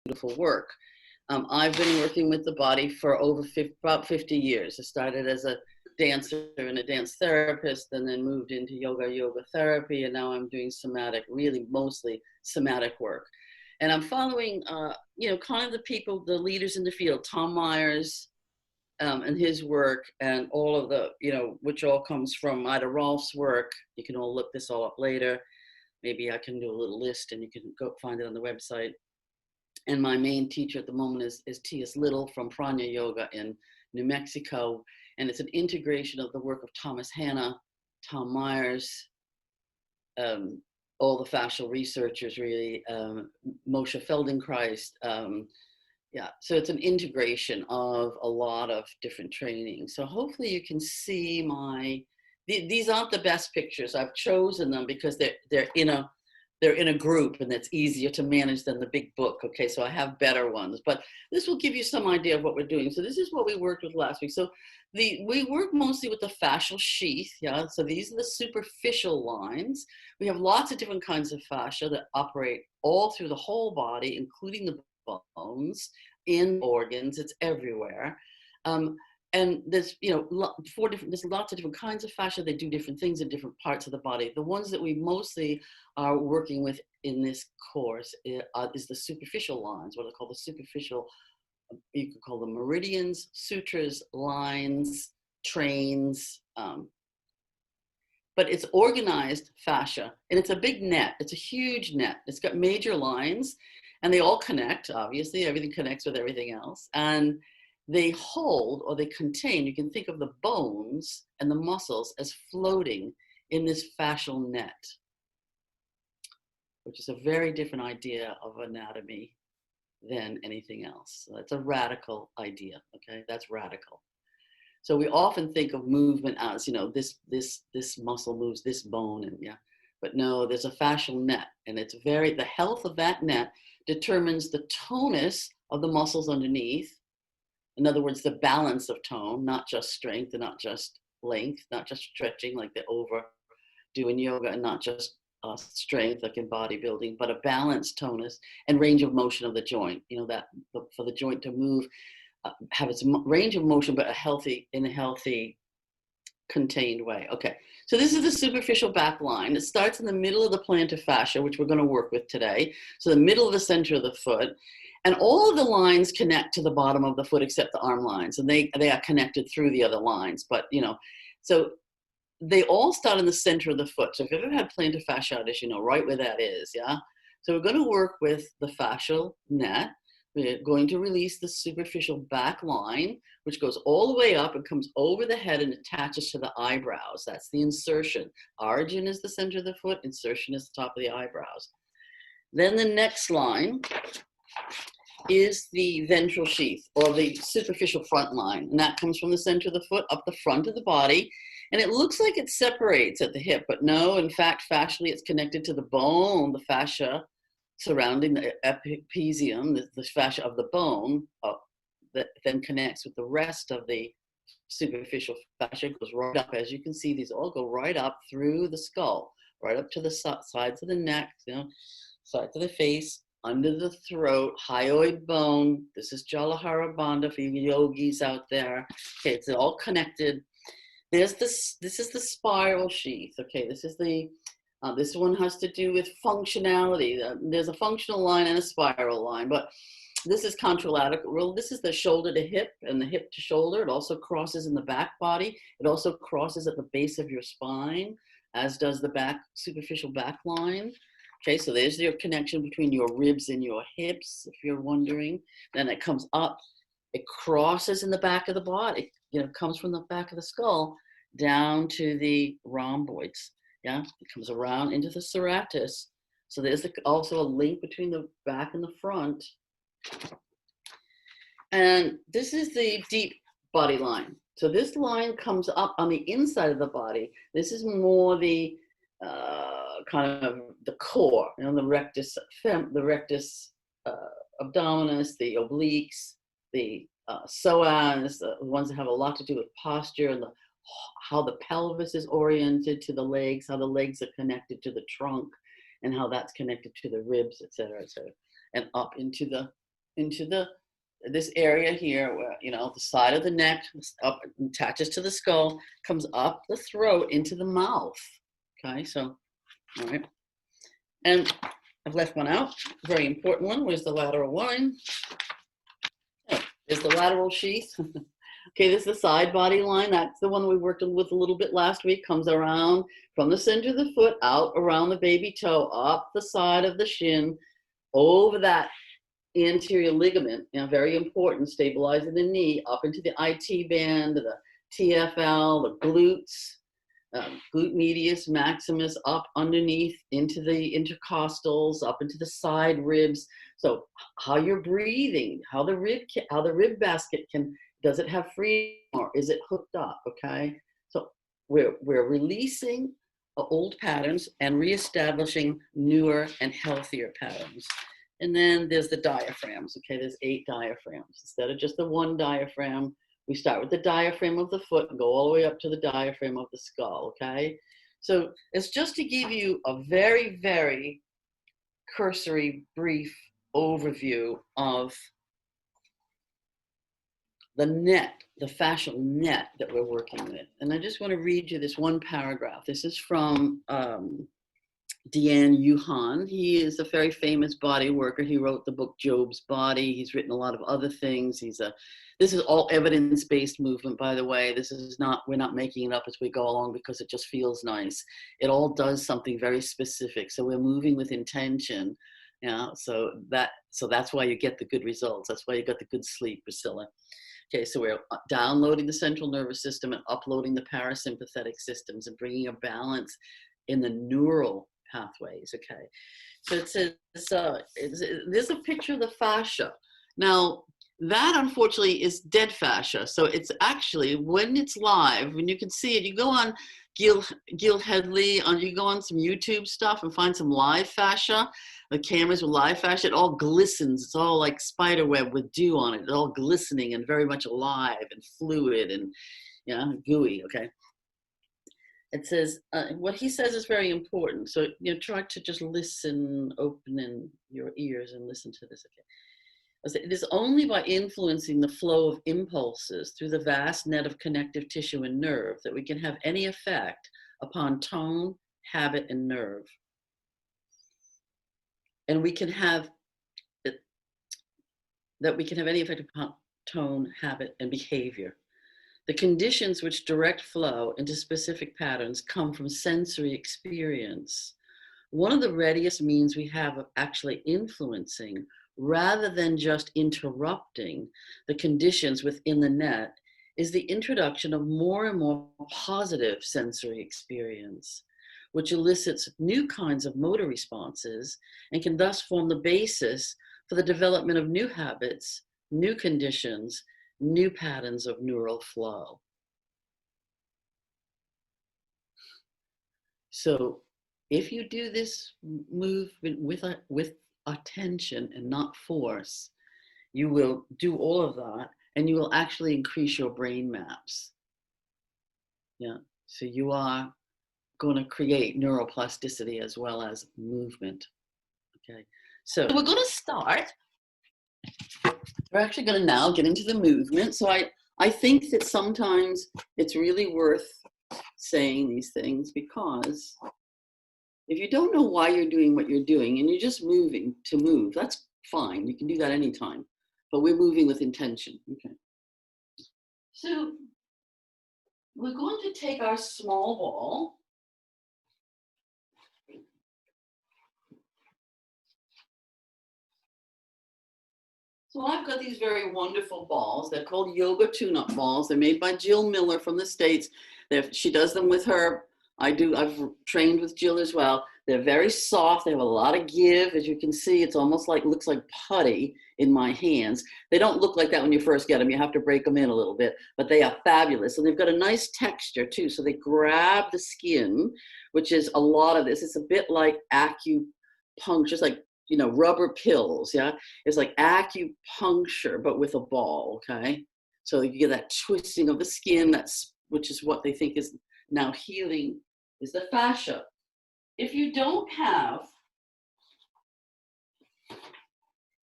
beautiful work. I've been working with the body for about 50 years. I started as a dancer and a dance therapist, and then moved into yoga therapy, and now I'm doing somatic, really mostly somatic work. And I'm following, kind of the people, the leaders in the field, Tom Myers, and his work, and all of the, which all comes from Ida Rolf's work. You can all look this all up later. Maybe I can do a little list and you can go find it on the website. And my main teacher at the moment is T.S. Little from Prana Yoga in New Mexico. And it's an integration of the work of Thomas Hanna, Tom Myers, all the fascial researchers, really, Moshe Feldenkrais. So it's an integration of a lot of different training. So hopefully you can see these aren't the best pictures. I've chosen them because they're in a group, and it's easier to manage than the big book. Okay, so I have better ones, but this will give you some idea of what we're doing. So this is what we worked with last week. So we work mostly with the fascial sheath. Yeah, so these are the superficial lines. We have lots of different kinds of fascia that operate all through the whole body, including the bones, in organs. It's everywhere. And there's, there's lots of different kinds of fascia. They do different things in different parts of the body. The ones that we mostly are working with in this course is the superficial lines, what I call the superficial, you could call them meridians, sutras, lines, trains. But it's organized fascia, and it's a big net. It's a huge net. It's got major lines, and they all connect, obviously. Everything connects with everything else. And they hold, or they contain, you can think of the bones and the muscles as floating in this fascial net, which is a very different idea of anatomy than anything else. So that's a radical idea, okay? That's radical. So we often think of movement as, this muscle moves this bone, and but no, there's a fascial net, and the health of that net determines the tonus of the muscles underneath. In other words, the balance of tone, not just strength and not just length, not just stretching like they overdo in yoga, and not just strength like in bodybuilding, but a balanced tonus and range of motion of the joint. For the joint to move, have its range of motion, but in a healthy, contained way. Okay, so this is the superficial back line. It starts in the middle of the plantar fascia, which we're going to work with today. So the middle of the center of the foot. And all of the lines connect to the bottom of the foot except the arm lines, and they are connected through the other lines. But, so they all start in the center of the foot. So if you've ever had plantar fasciitis, you know right where that is, yeah? So we're going to work with the fascial net. We're going to release the superficial back line, which goes all the way up and comes over the head and attaches to the eyebrows. That's the insertion. Origin is the center of the foot. Insertion is the top of the eyebrows. Then the next line is the ventral sheath, or the superficial front line. And that comes from the center of the foot up the front of the body. And it looks like it separates at the hip, but no, in fact, fascially, it's connected to the bone, the fascia surrounding the epiphysium, the fascia of the bone, that then connects with the rest of the superficial fascia. It goes right up. As you can see, these all go right up through the skull, right up to the sides of the neck, sides of the face, under the throat, hyoid bone. This is Jalandhara Bandha for you yogis out there. Okay, it's all connected. This is the spiral sheath. Okay, this one has to do with functionality. There's a functional line and a spiral line, but this is contralateral. This is the shoulder to hip and the hip to shoulder. It also crosses in the back body. It also crosses at the base of your spine, as does the superficial back line. Okay, so there's your connection between your ribs and your hips, if you're wondering. Then it comes up, it crosses in the back of the body. Comes from the back of the skull down to the rhomboids. Yeah, it comes around into the serratus. So there's also a link between the back and the front. And this is the deep body line. So this line comes up on the inside of the body. This is more the kind of the core, the rectus abdominis, the obliques, the psoas, the ones that have a lot to do with posture, and how the pelvis is oriented to the legs, how the legs are connected to the trunk, and how that's connected to the ribs, et cetera, and up into the into this area here where, you know, the side of the neck up, attaches to the skull, comes up the throat into the mouth. Okay, so, all right. And I've left one out, very important one. Where's the lateral line? Oh, there's the lateral sheath. Okay, this is the side body line. That's the one we worked with a little bit last week. Comes around from the center of the foot, out around the baby toe, up the side of the shin, over that anterior ligament, you know, very important, stabilizing the knee, up into the IT band, the TFL, the glutes, glute medius, maximus, up underneath into the intercostals, up into the side ribs. So how you're breathing, how the rib basket does it have freedom or is it hooked up? Okay, so we're releasing old patterns and reestablishing newer and healthier patterns. And then there's the diaphragms. Okay, there's 8 diaphragms. Instead of just the one diaphragm, we start with the diaphragm of the foot and go all the way up to the diaphragm of the skull. Okay, so it's just to give you a very, very cursory, brief overview of the net, the fascial net that we're working with. And I just want to read you this one paragraph. This is from Deanne Yuhan. He is a very famous body worker. He wrote the book Job's Body. He's written a lot of other things. This is all evidence-based movement, by the way. This is not, we're not making it up as we go along because it just feels nice. It all does something very specific. So we're moving with intention. Yeah, so that's why you get the good results. That's why you got the good sleep, Priscilla. Okay, so we're downloading the central nervous system and uploading the parasympathetic systems and bringing a balance in the neural pathways. Okay, so it says there's a picture of the fascia. Now that unfortunately is dead fascia. So it's actually, when it's live, when you can see it, you go on Gil Headley, you go on some YouTube stuff and find some live fascia. The cameras with live fascia, it all glistens. It's all like spider web with dew on it. It's all glistening and very much alive and fluid and, you know, gooey. Okay. It says, what he says is very important. So, you know, try to just listen, open your ears and listen to this. Okay. It is only by influencing the flow of impulses through the vast net of connective tissue and nerve that we can have any effect upon tone, habit, and nerve. And we can have any effect upon tone, habit, and behavior. The conditions which direct flow into specific patterns come from sensory experience. One of the readiest means we have of actually influencing, rather than just interrupting, the conditions within the net is the introduction of more and more positive sensory experience, which elicits new kinds of motor responses and can thus form the basis for the development of new habits, new conditions, new patterns of neural flow. So if you do this movement with attention and not force, you will do all of that and you will actually increase your brain maps. Yeah, so you are going to create neuroplasticity as well as movement. Okay, so we're going to start. We're actually going to now get into the movement. So I think that sometimes it's really worth saying these things, because if you don't know why you're doing what you're doing and you're just moving to move, that's fine. You can do that anytime, but we're moving with intention. Okay. So we're going to take our small ball. So I've got these very wonderful balls. They're called yoga tune-up balls. They're made by Jill Miller from the States. She does them with her. I've trained with Jill as well. They're very soft. They have a lot of give. As you can see, it's almost like, looks like putty in my hands. They don't look like that when you first get them. You have to break them in a little bit, but they are fabulous. And they've got a nice texture too. So they grab the skin, which is a lot of this. It's a bit like acupuncture, just like, you know, rubber pills. Yeah. It's like acupuncture, but with a ball. Okay. So you get that twisting of the skin, which is what they think is now healing, is the fascia. If you don't have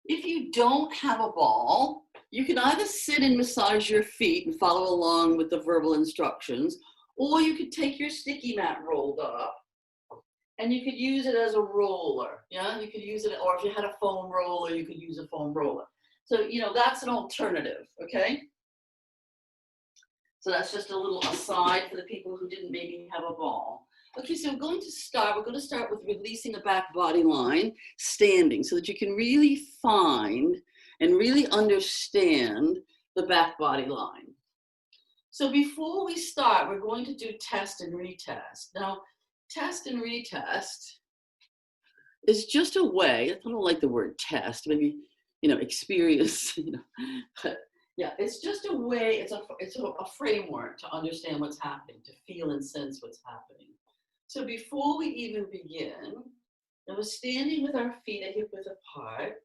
If you don't have a ball, you can either sit and massage your feet and follow along with the verbal instructions, or you could take your sticky mat rolled up and you could use it as a roller. Yeah, you could use it, or if you had a foam roller, you could use a foam roller. So, that's an alternative, okay? So that's just a little aside for the people who didn't maybe have a ball. Okay, so we're going to start with releasing the back body line, standing, so that you can really find and really understand the back body line. So before we start, we're going to do test and retest. Now, test and retest is just a way, I don't like the word test, maybe, experience, but yeah, it's just a way, it's a framework to understand what's happening, to feel and sense what's happening. So before we even begin, we're standing with our feet a hip width apart,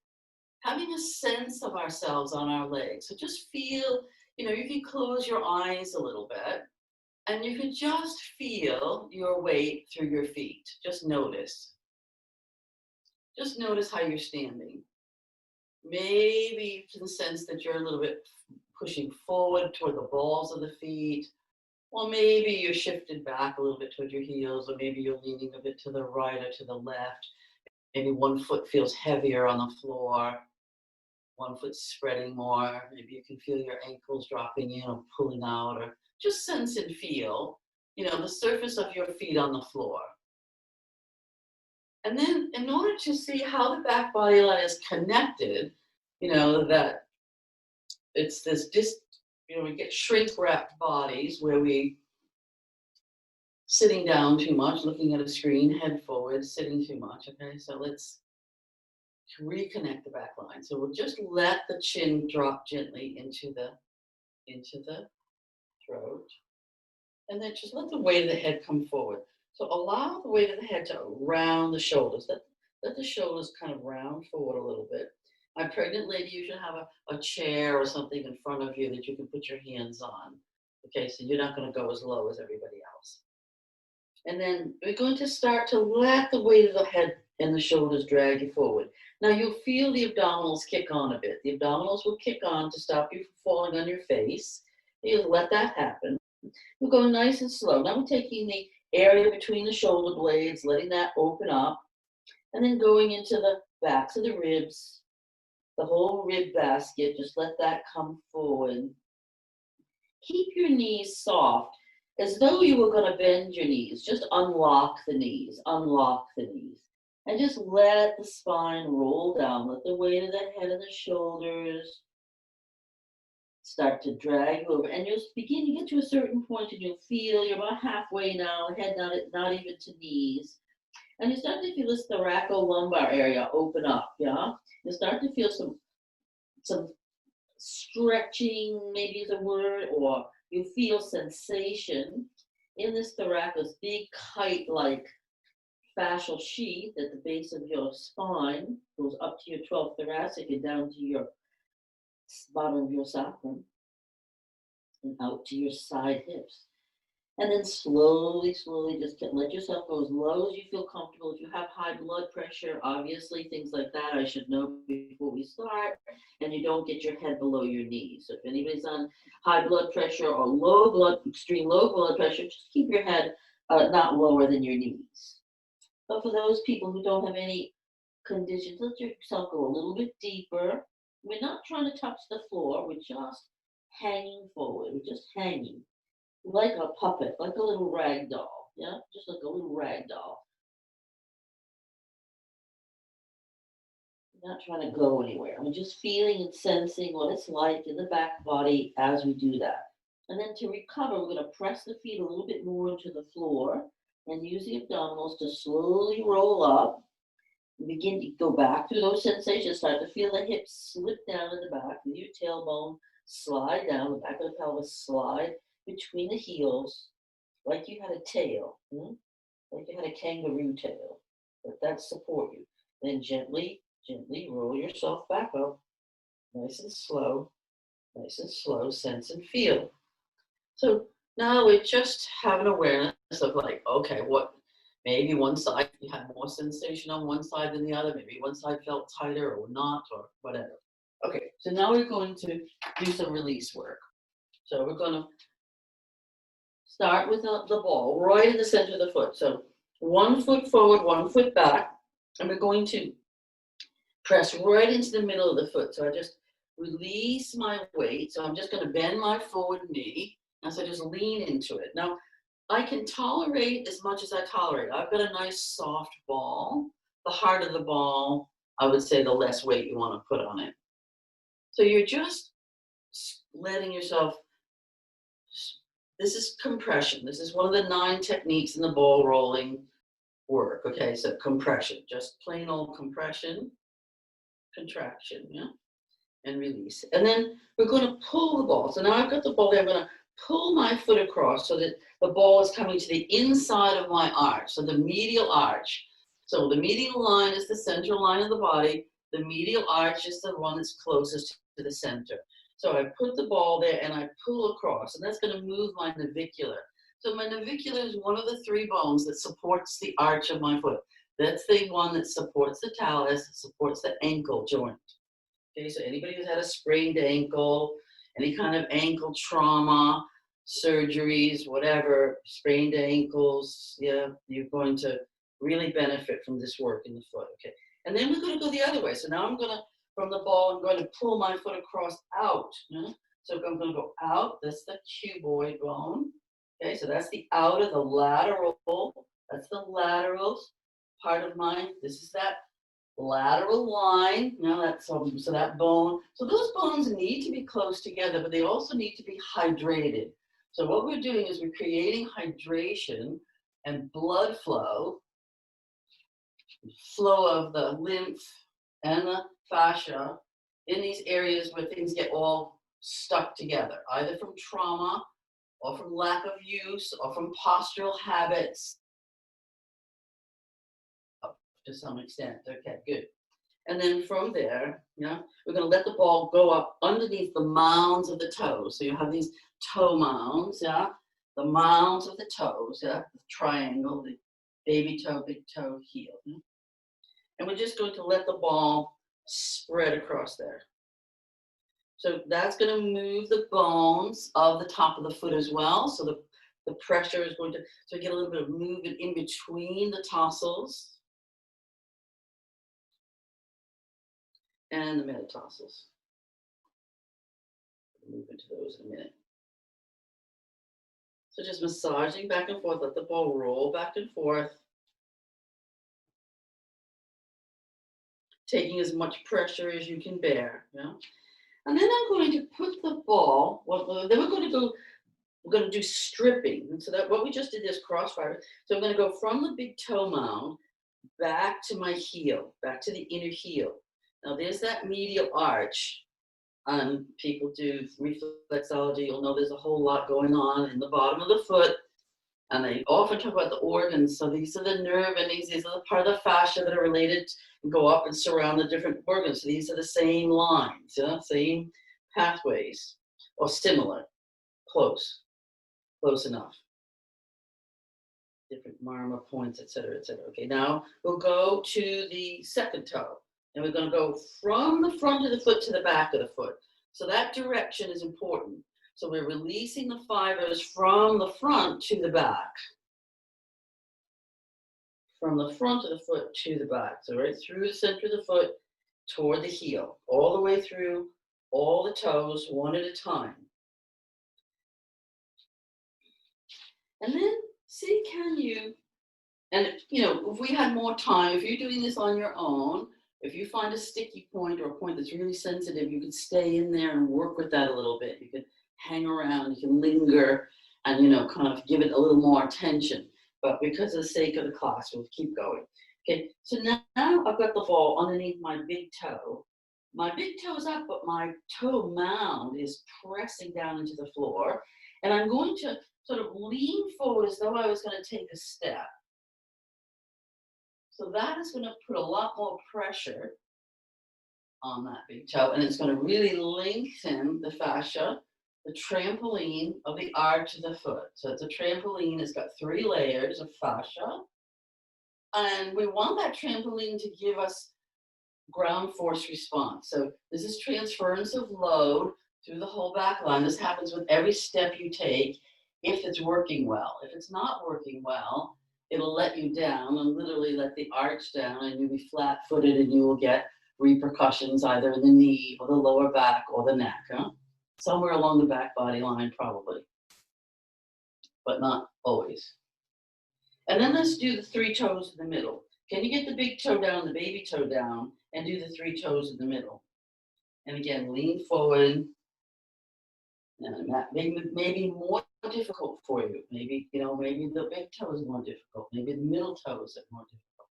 having a sense of ourselves on our legs. So just feel, you can close your eyes a little bit, and you can just feel your weight through your feet. Just notice. Just notice how you're standing. Maybe you can sense that you're a little bit pushing forward toward the balls of the feet. Or maybe you're shifted back a little bit toward your heels, or maybe you're leaning a bit to the right or to the left. Maybe one foot feels heavier on the floor. One foot spreading more. Maybe you can feel your ankles dropping in or pulling out, or just sense and feel, the surface of your feet on the floor. And then in order to see how the back body line is connected, that it's this we get shrink wrapped bodies where we sitting down too much, looking at a screen, head forward, sitting too much. Okay, so let's reconnect the back line. So we'll just let the chin drop gently into the throat, and then just let the weight of the head come forward. So allow the weight of the head to round the shoulders. Let the shoulders kind of round forward a little bit. My pregnant lady, you should have a chair or something in front of you that you can put your hands on. Okay, so you're not going to go as low as everybody else. And then we're going to start to let the weight of the head and the shoulders drag you forward. Now you'll feel the abdominals kick on a bit. The abdominals will kick on to stop you from falling on your face. You'll let that happen. We're going nice and slow. Now we're taking the area between the shoulder blades, letting that open up, and then going into the backs of the ribs, the whole rib basket. Just let that come forward. Keep your knees soft, as though you were going to bend your knees. Just unlock the knees, and just let the spine roll down. Let the weight of the head and the shoulders start to drag you over, and you'll begin to get to a certain point, and you'll feel you're about halfway now, head not even to knees, and you start to feel this thoracolumbar area open up. Yeah, you start to feel some stretching, maybe is a word, or you feel sensation in this thorax, big kite-like fascial sheath at the base of your spine, goes up to your 12th thoracic and down to your bottom of your sacrum and out to your side hips. And then slowly just let yourself go as low as you feel comfortable. If you have high blood pressure, obviously things like that I should know before we start, and you don't get your head below your knees. So if anybody's on high blood pressure or extreme low blood pressure, just keep your head not lower than your knees. But for those people who don't have any conditions, let yourself go a little bit deeper. We're not trying to touch the floor, we're just hanging forward, we're just hanging. Like a puppet, like a little rag doll, yeah? Just like a little rag doll. I'm not trying to go anywhere. I'm just feeling and sensing what it's like in the back body as we do that. And then to recover, we're going to press the feet a little bit more into the floor and use the abdominals to slowly roll up. Begin to go back through those sensations. Start to feel the hips slip down in the back, with your tailbone slide down, the back of the pelvis slide between the heels, like you had a tail, like you had a kangaroo tail. Let that support you. Then gently roll yourself back up, nice and slow, sense and feel. So now we just have an awareness of like, okay, what, Maybe one side, you had more sensation on one side than the other. Maybe one side felt tighter or not, or whatever. Okay, so now we're going to do some release work. So we're going to start with the ball right in the center of the foot. So 1 foot forward, 1 foot back, and we're going to press right into the middle of the foot. So I just release my weight. So I'm just going to bend my forward knee, and so just lean into it. Now, I can tolerate as much as I tolerate. I've got a nice soft ball. The harder the ball, I would say the less weight you want to put on it. So you're just letting yourself, this is compression. This is one of the 9 techniques in the ball rolling work. Okay, so compression, just plain old compression, contraction, yeah, and release. And then we're going to pull the ball. So now I've got the ball there. I'm going to pull my foot across so that the ball is coming to the inside of my arch, so the medial arch. So the medial line is the central line of the body. The medial arch is the one that's closest to the center. So I put the ball there and I pull across, and that's going to move my navicular. So my navicular is one of the 3 bones that supports the arch of my foot. That's the one that supports the talus, supports the ankle joint. Okay, so anybody who's had a sprained ankle, any kind of ankle trauma, surgeries, whatever, sprained ankles, yeah, you're going to really benefit from this work in the foot, okay? And then we're going to go the other way. So now I'm going to, from the ball, I'm going to pull my foot across out. Yeah? So I'm going to go out. That's the cuboid bone. Okay, so that's the outer, the lateral. That's the lateral part of mine. This is that lateral line. Now that's so that bone. So those bones need to be close together, but they also need to be hydrated. So what we're doing is we're creating hydration and blood flow of the lymph and the fascia in these areas where things get all stuck together, either from trauma or from lack of use or from postural habits to some extent. Okay, good. And then from there, yeah, we're going to let the ball go up underneath the mounds of the toes. So you have these toe mounds, yeah, the mounds of the toes, yeah, the triangle, the baby toe, big toe, heel. Yeah? And we're just going to let the ball spread across there. So that's going to move the bones of the top of the foot as well. So the pressure is going to, so get a little bit of movement in between the tarsals and the metatarsals. We'll move into those in a minute. So just massaging back and forth, let the ball roll back and forth. Taking as much pressure as you can bear. Yeah? And then I'm going to put the ball, then we're going to do stripping. And so that what we just did is crossfire. So I'm going to go from the big toe mound back to my heel, back to the inner heel. Now there's that medial arch. People do reflexology, you'll know there's a whole lot going on in the bottom of the foot. And they often talk about the organs. So these are the nerve endings, these are the part of the fascia that are related and go up and surround the different organs. So these are the same lines, yeah? Same pathways, or similar, close enough. Different marma points, etc., etc. Okay, now we'll go to the second toe. And we're going to go from the front of the foot to the back of the foot. So that direction is important. So we're releasing the fibers from the front to the back. From the front of the foot to the back. So right through the center of the foot toward the heel. All the way through all the toes, one at a time. And then see, can you, and you know, if we had more time, if you're doing this on your own, if you find a sticky point or a point that's really sensitive, you could stay in there and work with that a little bit. You could hang around, you can linger and, you know, kind of give it a little more attention. But because of the sake of the class, we'll keep going. Okay, so now I've got the ball underneath my big toe. My big toe is up, but my toe mound is pressing down into the floor. And I'm going to sort of lean forward as though I was going to take a step. So that is going to put a lot more pressure on that big toe, and it's going to really lengthen the fascia, the trampoline of the arch of the foot. So it's a trampoline, it's got 3 layers of fascia, And we want that trampoline to give us ground force response. So this is transference of load through the whole back line. This happens with every step you take if it's working well. If it's not working well, it'll let you down and literally let the arch down, and you'll be flat-footed and you will get repercussions either in the knee or the lower back or the neck. Somewhere along the back body line probably, but not always. And then let's do the 3 toes in the middle. Can you get the big toe down, the baby toe down, and do the 3 toes in the middle? And again, lean forward. And that maybe more difficult for you. Maybe, maybe the big toe is more difficult. Maybe the middle toes are more difficult.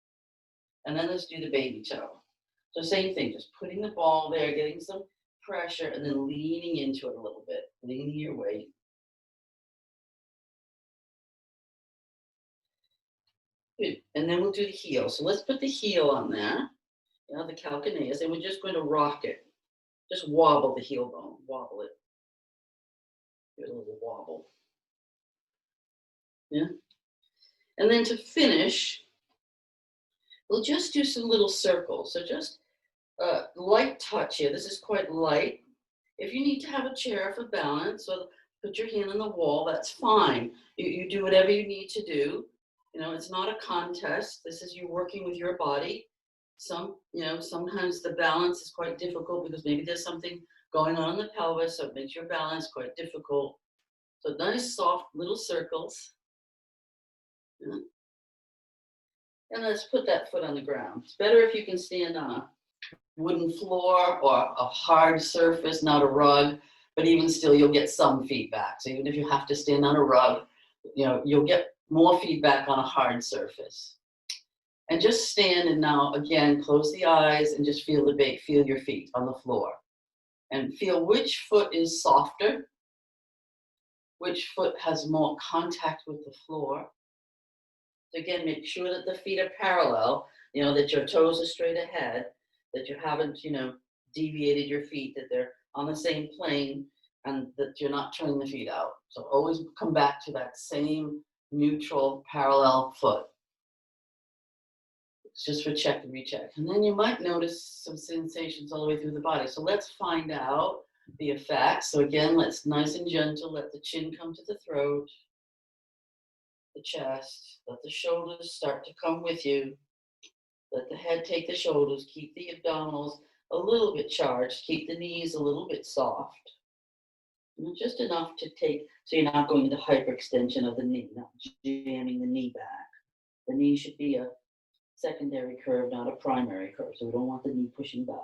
And then let's do the baby toe. So same thing, just putting the ball there, getting some pressure, and then leaning into it a little bit, leaning your weight. Good. And then we'll do the heel. So let's put the heel on there, the calcaneus, and we're just going to rock it. Just wobble the heel bone, wobble it. Give it a little wobble. Yeah. And then to finish, we'll just do some little circles. So just light touch here. This is quite light. If you need to have a chair for balance, or put your hand on the wall, that's fine. You do whatever you need to do. It's not a contest. This is you working with your body. Sometimes the balance is quite difficult because maybe there's something going on in the pelvis, so it makes your balance quite difficult. So nice, soft little circles. Yeah. And let's put that foot on the ground. It's better if you can stand on a wooden floor or a hard surface, not a rug, but even still, you'll get some feedback. So even if you have to stand on a rug, you'll get more feedback on a hard surface. And just stand, and now again, close the eyes and just feel your feet on the floor. And feel which foot is softer, which foot has more contact with the floor. So again, make sure that the feet are parallel, that your toes are straight ahead, that you haven't, deviated your feet, that they're on the same plane, and that you're not turning the feet out. So always come back to that same neutral parallel foot. It's just for check and recheck. And then you might notice some sensations all the way through the body. So let's find out the effects. So again, let's nice and gentle, let the chin come to the throat, the chest, let the shoulders start to come with you. Let the head take the shoulders, keep the abdominals a little bit charged, keep the knees a little bit soft. And just enough to take, so you're not going into hyperextension of the knee, not jamming the knee back. The knee should be a secondary curve, not a primary curve, so we don't want the knee pushing back.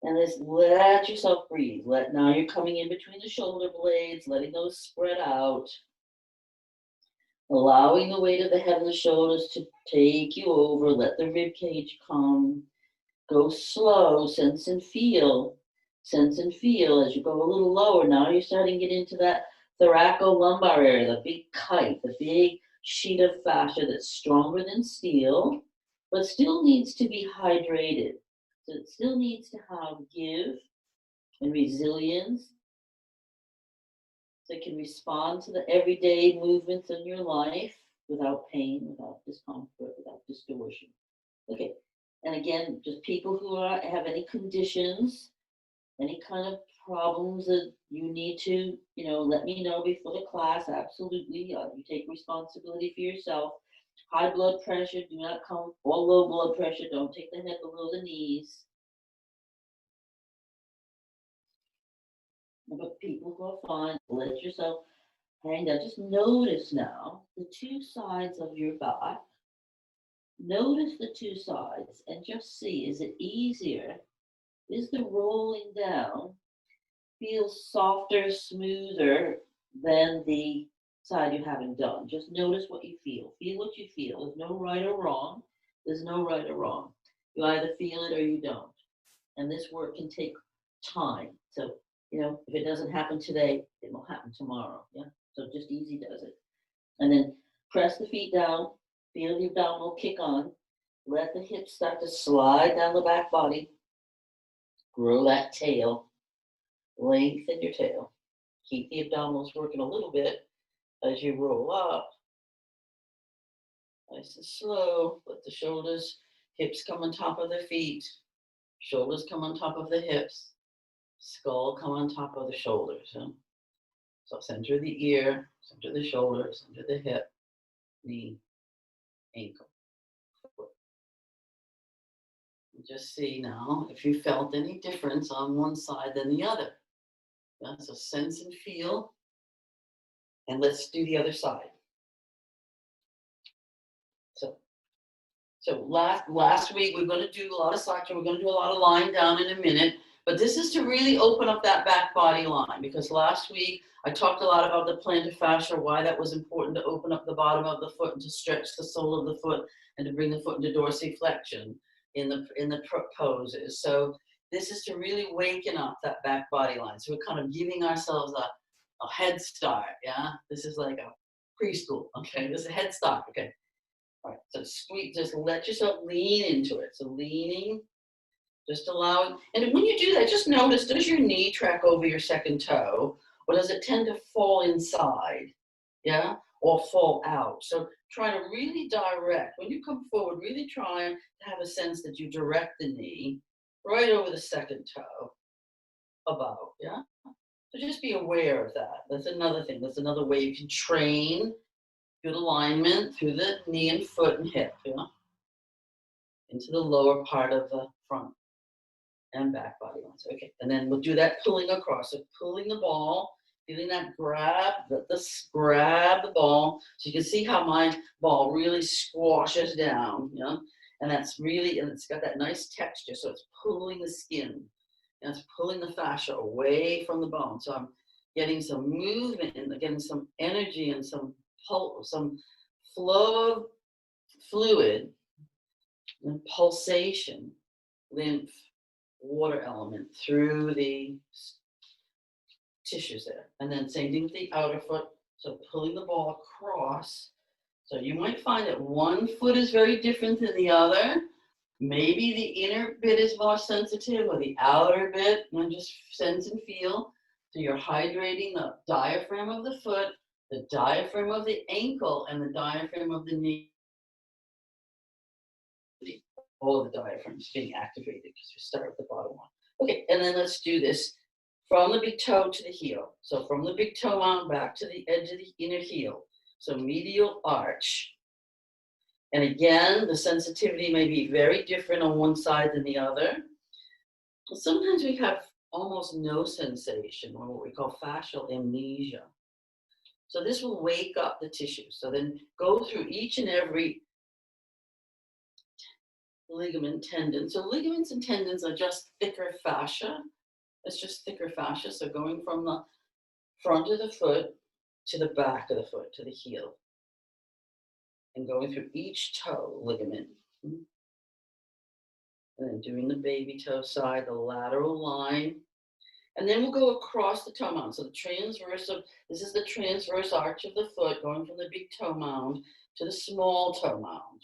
And just let yourself breathe. Now you're coming in between the shoulder blades, letting those spread out. Allowing the weight of the head and the shoulders to take you over. Let the rib cage come. Go slow, sense and feel. Sense and feel as you go a little lower. Now you're starting to get into that thoracolumbar area, the big kite, the big sheet of fascia that's stronger than steel, but still needs to be hydrated. So it still needs to have give and resilience. So it can respond to the everyday movements in your life without pain, without discomfort, without distortion. Okay, and again, just people who have any conditions, any kind of problems that you need to, let me know before the class. Absolutely, you take responsibility for yourself. High blood pressure, do not come, or low blood pressure, don't take the head below the knees. But people who are fine, let yourself hang down. Just notice now the 2 sides of your back. Notice the 2 sides and just see, is it easier? Is the rolling down feel softer, smoother than the side you haven't done? Just notice what you feel. Feel what you feel. There's no right or wrong. There's no right or wrong. You either feel it or you don't. And this work can take time. So, if it doesn't happen today, it will happen tomorrow. Yeah. So just easy does it. And then press the feet down. Feel the abdominal kick on. Let the hips start to slide down the back body. Grow that tail. Lengthen your tail. Keep the abdominals working a little bit as you roll up. Nice and slow. Let the shoulders, hips come on top of the feet. Shoulders come on top of the hips. Skull come on top of the shoulders. Huh? So center the ear, center the shoulder, center the hip, knee, ankle, foot. And just see now if you felt any difference on one side than the other. Yeah? So sense and feel. And let's do the other side. So last week we're going to do a lot of sacra. We're going to do a lot of lying down in a minute. But this is to really open up that back body line, because last week I talked a lot about the plantar fascia, why that was important to open up the bottom of the foot and to stretch the sole of the foot and to bring the foot into dorsiflexion in the poses. So this is to really waken up that back body line. So we're kind of giving ourselves a head start. Yeah, this is like a preschool. Okay, this is a head start. Okay. All right, so squeeze, just let yourself lean into it. So leaning, just allowing, and when you do that, just notice, does your knee track over your second toe, or does it tend to fall inside, yeah, or fall out? So try to really direct, when you come forward, really try to have a sense that you direct the knee right over the second toe, about, yeah? So just be aware of that. That's another thing. That's another way you can train good alignment through the knee and foot and hip, you know, into the lower part of the front and back body lines. Okay, and then we'll do that pulling across. So pulling the ball, feeling that grab, grab the ball. So you can see how my ball really squashes down, you know, and that's really, and it's got that nice texture. So it's pulling the skin, and it's pulling the fascia away from the bone. So I'm getting some movement and getting some energy and some flow of fluid and pulsation, lymph, water element through the tissues there. And then same thing with the outer foot. So pulling the ball across. So you might find that one foot is very different than the other. Maybe the inner bit is more sensitive or the outer bit, and just sense and feel. So you're hydrating the diaphragm of the foot, the diaphragm of the ankle, and the diaphragm of the knee. All of the diaphragms being activated, because we start with the bottom one. Okay, and then let's do this from the big toe to the heel. So from the big toe mound back to the edge of the inner heel. So medial arch. And again, the sensitivity may be very different on one side than the other. Sometimes we have almost no sensation, or what we call fascial amnesia. So this will wake up the tissue. So then go through each and every ligament, tendon. So ligaments and tendons are just thicker fascia. It's just thicker fascia. So going from the front of the foot to the back of the foot, to the heel. And going through each toe ligament. And then doing the baby toe side, the lateral line. And then we'll go across the toe mound. So the transverse of, this is the transverse arch of the foot, going from the big toe mound to the small toe mound.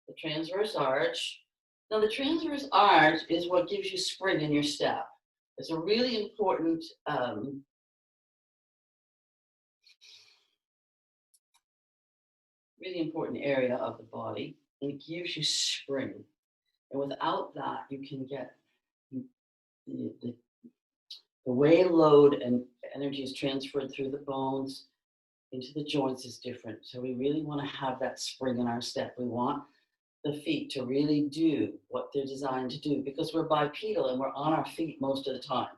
The transverse arch. Now the transverse arch is what gives you spring in your step. It's a really important area of the body, and it gives you spring. And without that, you can get the way load and energy is transferred through the bones into the joints is different. So we really want to have that spring in our step. We want the feet to really do what they're designed to do, because we're bipedal and we're on our feet most of the time.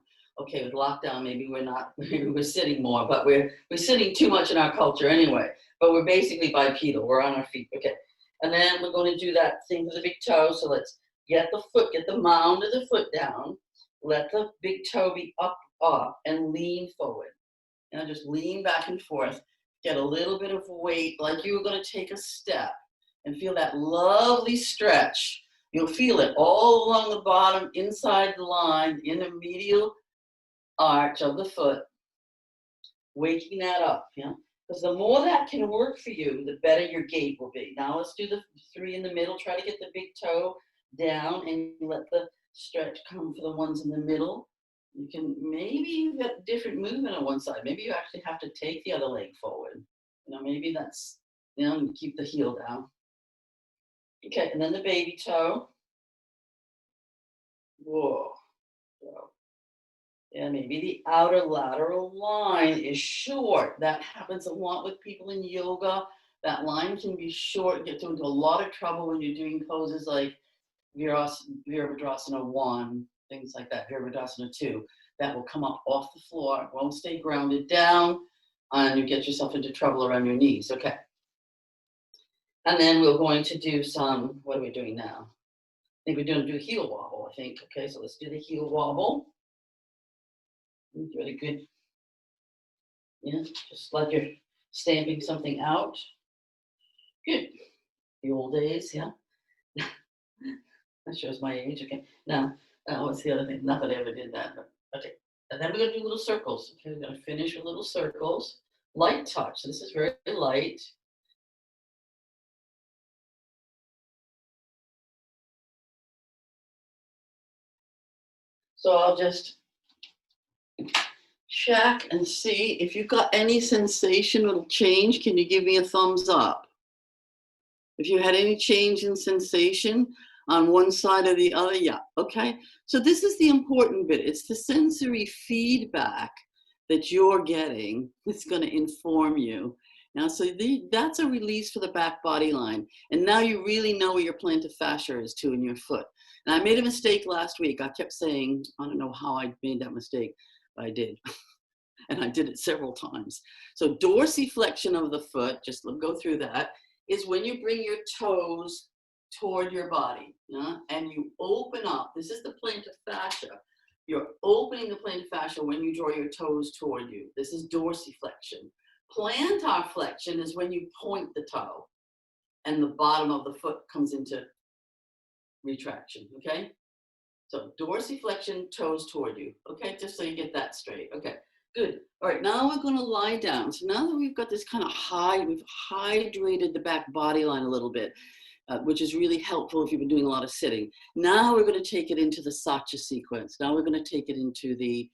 Okay, with lockdown, maybe we're not, maybe we're sitting more, but we're sitting too much in our culture anyway. But we're basically bipedal, we're on our feet. Okay, and then we're going to do that thing with the big toe. So let's get the mound of the foot down. Let the big toe be up, and lean forward. And just lean back and forth. Get a little bit of weight, like you were going to take a step. And feel that lovely stretch. You'll feel it all along the bottom, inside the line, in the medial arch of the foot. Waking that up, yeah? Because the more that can work for you, the better your gait will be. Now let's do the 3 in the middle. Try to get the big toe down and let the stretch come for the ones in the middle. You can maybe get different movement on one side. Maybe you actually have to take the other leg forward. You know, maybe that's, you know, keep the heel down. Okay, and then the baby toe. Whoa. Whoa. Yeah, maybe the outer lateral line is short. That happens a lot with people in yoga. That line can be short, get into a lot of trouble when you're doing poses like Virabhadrasana 1, things like that, Virabhadrasana 2. That will come up off the floor, won't stay grounded down, and you get yourself into trouble around your knees. Okay. And then we're going to do some, what are we doing now? I think we're going to do heel wobble, I think. Okay, so let's do the heel wobble. Really good. Yeah, just like you're stamping something out. Good. The old days, yeah. That shows my age. Okay. Now, what's the other thing? Not that I ever did that, but okay. And then we're going to do little circles. Okay, we're going to finish with little circles. Light touch. So this is very light. So I'll just check and see if you've got any sensation or change. Can you give me a thumbs up? If you had any change in sensation on one side or the other, yeah, okay. So this is the important bit. It's the sensory feedback that you're getting that's going to inform you. Now, so that's a release for the back body line. And now you really know where your plantar fascia is too in your foot. And I made a mistake last week. I kept saying, I don't know how I made that mistake, but I did. And I did it several times. So dorsiflexion of the foot, just go through that, is when you bring your toes toward your body, and you open up. This is the plantar fascia. You're opening the plantar fascia when you draw your toes toward you. This is dorsiflexion. Plantar flexion is when you point the toe and the bottom of the foot comes into retraction, okay? So dorsiflexion, toes toward you, okay? Just so you get that straight, okay? Good. All right, now we're going to lie down. So now that we've got this kind of we've hydrated the back body line a little bit, which is really helpful if you've been doing a lot of sitting. Now we're going to take it into the satya sequence. Now we're going to take it into the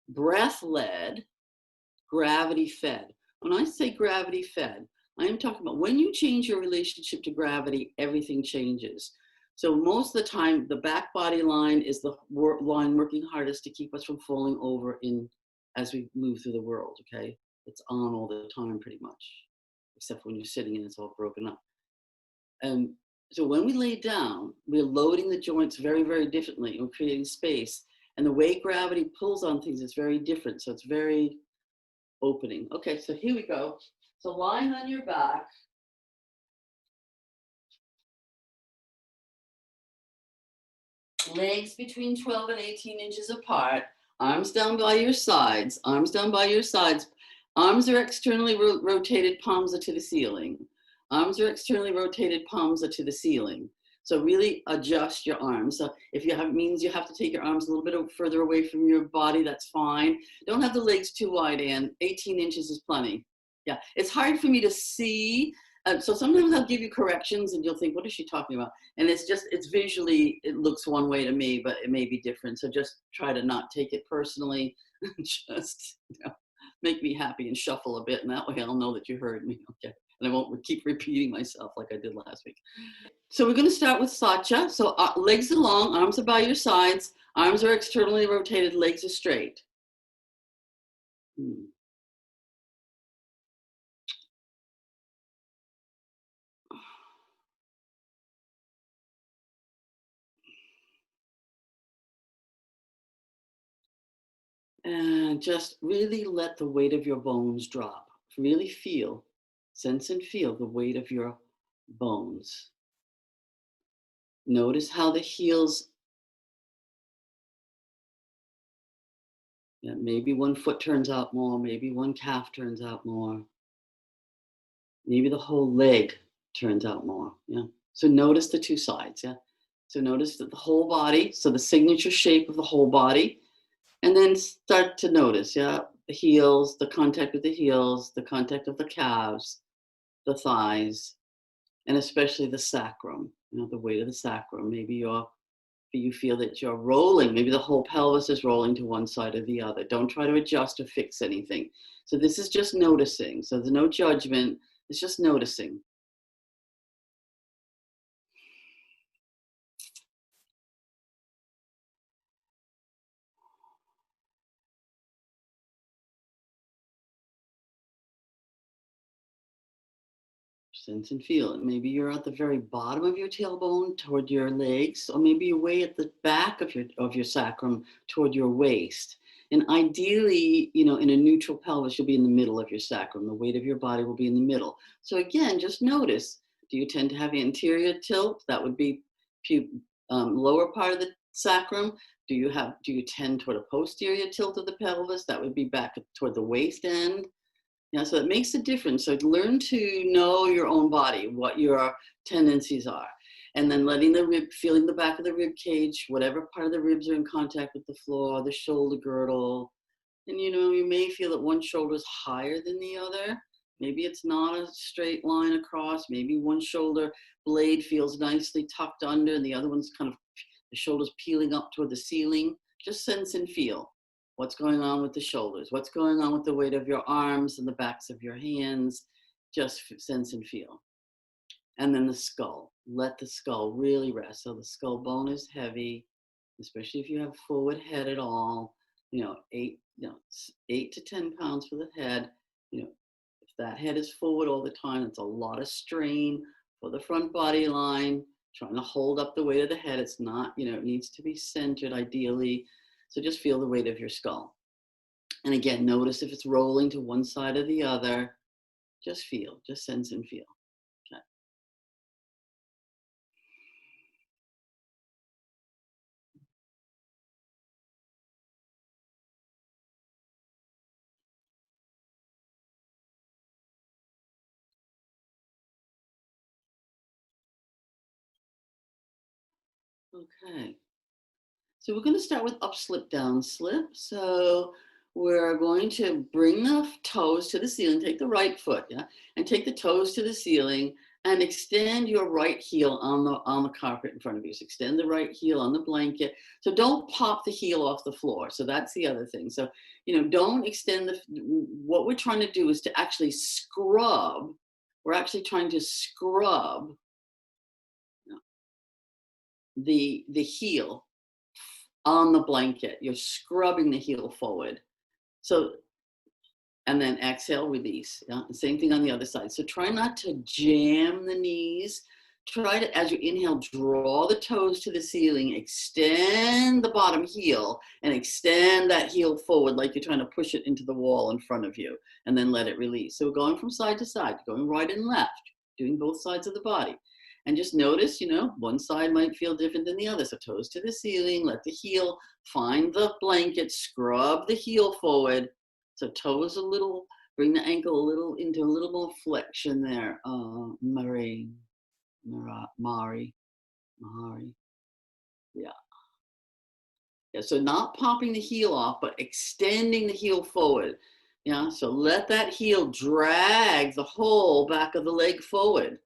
breath-led, gravity-fed. When I say gravity-fed, I am talking about when you change your relationship to gravity, everything changes. So most of the time, the back body line is the line working hardest to keep us from falling over as we move through the world, okay? It's on all the time pretty much, except when you're sitting and it's all broken up. And so when we lay down, we're loading the joints very, very differently and creating space. And the way gravity pulls on things is very different. So it's very opening. Okay, so here we go. So lying on your back. Legs between 12 and 18 inches apart. Arms down by your sides. Arms down by your sides. Arms are externally rotated, palms are to the ceiling. Arms are externally rotated, palms are to the ceiling. So really adjust your arms. So if you have, means you have to take your arms a little bit further away from your body, that's fine. Don't have the legs too wide, Ann. 18 inches is plenty. Yeah, it's hard for me to see. So sometimes I'll give you corrections and you'll think, what is she talking about? And it's visually, it looks one way to me, but it may be different. So just try to not take it personally. Just make me happy and shuffle a bit. And that way I'll know that you heard me. Okay. And I won't keep repeating myself like I did last week. So we're going to start with satya. So legs are long, arms are by your sides. Arms are externally rotated, legs are straight. And just really let the weight of your bones drop. Really feel, sense and feel the weight of your bones. Notice how the heels, maybe one foot turns out more, maybe one calf turns out more. Maybe the whole leg turns out more, yeah. So notice the two sides, yeah. So notice that the whole body, so the signature shape of the whole body, and then start to notice, yeah, the heels, the contact with the heels, the contact of the calves, the thighs, and especially the sacrum, the weight of the sacrum. Maybe you feel that you're rolling, maybe the whole pelvis is rolling to one side or the other. Don't try to adjust or fix anything. So this is just noticing. So there's no judgment, it's just noticing. Sense and feel it. Maybe you're at the very bottom of your tailbone toward your legs, or maybe you're way at the back of your sacrum toward your waist. And ideally, you know, in a neutral pelvis, you'll be in the middle of your sacrum. The weight of your body will be in the middle. So again, just notice, do you tend to have anterior tilt? That would be lower part of the sacrum. Do you tend toward a posterior tilt of the pelvis? That would be back toward the waist end. Yeah, so it makes a difference. So learn to know your own body, what your tendencies are. And then feeling the back of the rib cage, whatever part of the ribs are in contact with the floor, the shoulder girdle. And you know, you may feel that one shoulder is higher than the other. Maybe it's not a straight line across. Maybe one shoulder blade feels nicely tucked under and the other one's kind of, the shoulder's peeling up toward the ceiling. Just sense and feel. What's going on with the shoulders? What's going on with the weight of your arms and the backs of your hands? Just sense and feel. And then the skull. Let the skull really rest. So the skull bone is heavy, especially if you have forward head at all. You know, 8 to 10 pounds for the head. You know, if that head is forward all the time, it's a lot of strain for the front body line. Trying to hold up the weight of the head. It's not, you know, it needs to be centered ideally. So just feel the weight of your skull. And again, notice if it's rolling to one side or the other. Just feel, just sense and feel. Okay. So we're going to start with up, slip, down, slip. So we're going to bring the toes to the ceiling, take the right foot, yeah, and take the toes to the ceiling and extend your right heel on the carpet in front of you. So extend the right heel on the blanket. So don't pop the heel off the floor. So that's the other thing. So, you know, don't extend what we're trying to do is to actually scrub. We're actually trying to scrub the heel on the blanket. You're scrubbing the heel forward. So, and then exhale, release. Yeah? Same thing on the other side. So try not to jam the knees. Try to, as you inhale, draw the toes to the ceiling, extend the bottom heel, and extend that heel forward like you're trying to push it into the wall in front of you, and then let it release. So we're going from side to side, going right and left, doing both sides of the body. And just notice, you know, one side might feel different than the other. So toes to the ceiling, let the heel find the blanket, scrub the heel forward. So toes a little, bring the ankle a little into a little more flexion there. Mari. Yeah. Yeah, so not popping the heel off, but extending the heel forward. Yeah, so let that heel drag the whole back of the leg forward.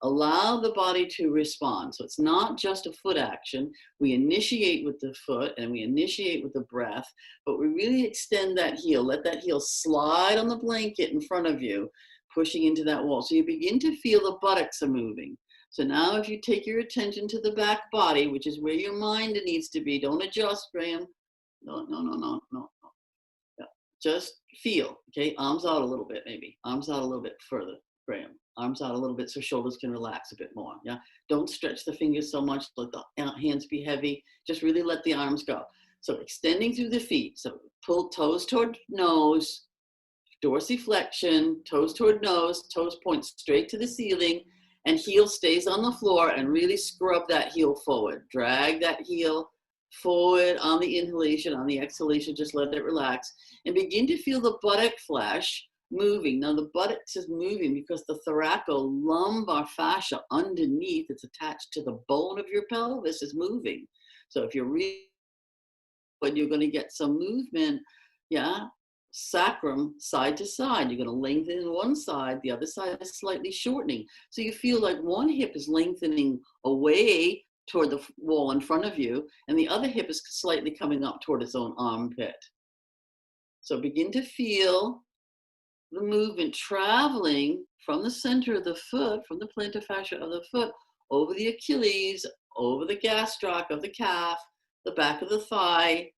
Allow the body to respond. So it's not just a foot action. We initiate with the foot and we initiate with the breath, but we really extend that heel. Let that heel slide on the blanket in front of you, pushing into that wall. So you begin to feel the buttocks are moving. So now if you take your attention to the back body, which is where your mind needs to be, don't adjust, Graham. No. Yeah. Just feel, okay? Arms out a little bit, maybe. Arms out a little bit further, Graham. Arms out a little bit so shoulders can relax a bit more, yeah? Don't stretch the fingers so much, let the hands be heavy. Just really let the arms go. So extending through the feet. So pull toes toward nose, dorsiflexion, toes toward nose, toes point straight to the ceiling, and heel stays on the floor, and really scrub that heel forward. Drag that heel forward on the inhalation, on the exhalation, just let it relax. And begin to feel the buttock flesh moving. Now the buttocks is moving because the thoracolumbar fascia underneath, it's attached to the bone of your pelvis, is moving. So if you're really, when you're going to get some movement, yeah, sacrum side to side. You're going to lengthen one side, the other side is slightly shortening. So you feel like one hip is lengthening away toward the wall in front of you, and the other hip is slightly coming up toward its own armpit. So begin to feel the movement traveling from the center of the foot, from the plantar fascia of the foot, over the Achilles, over the gastroc of the calf, the back of the thigh,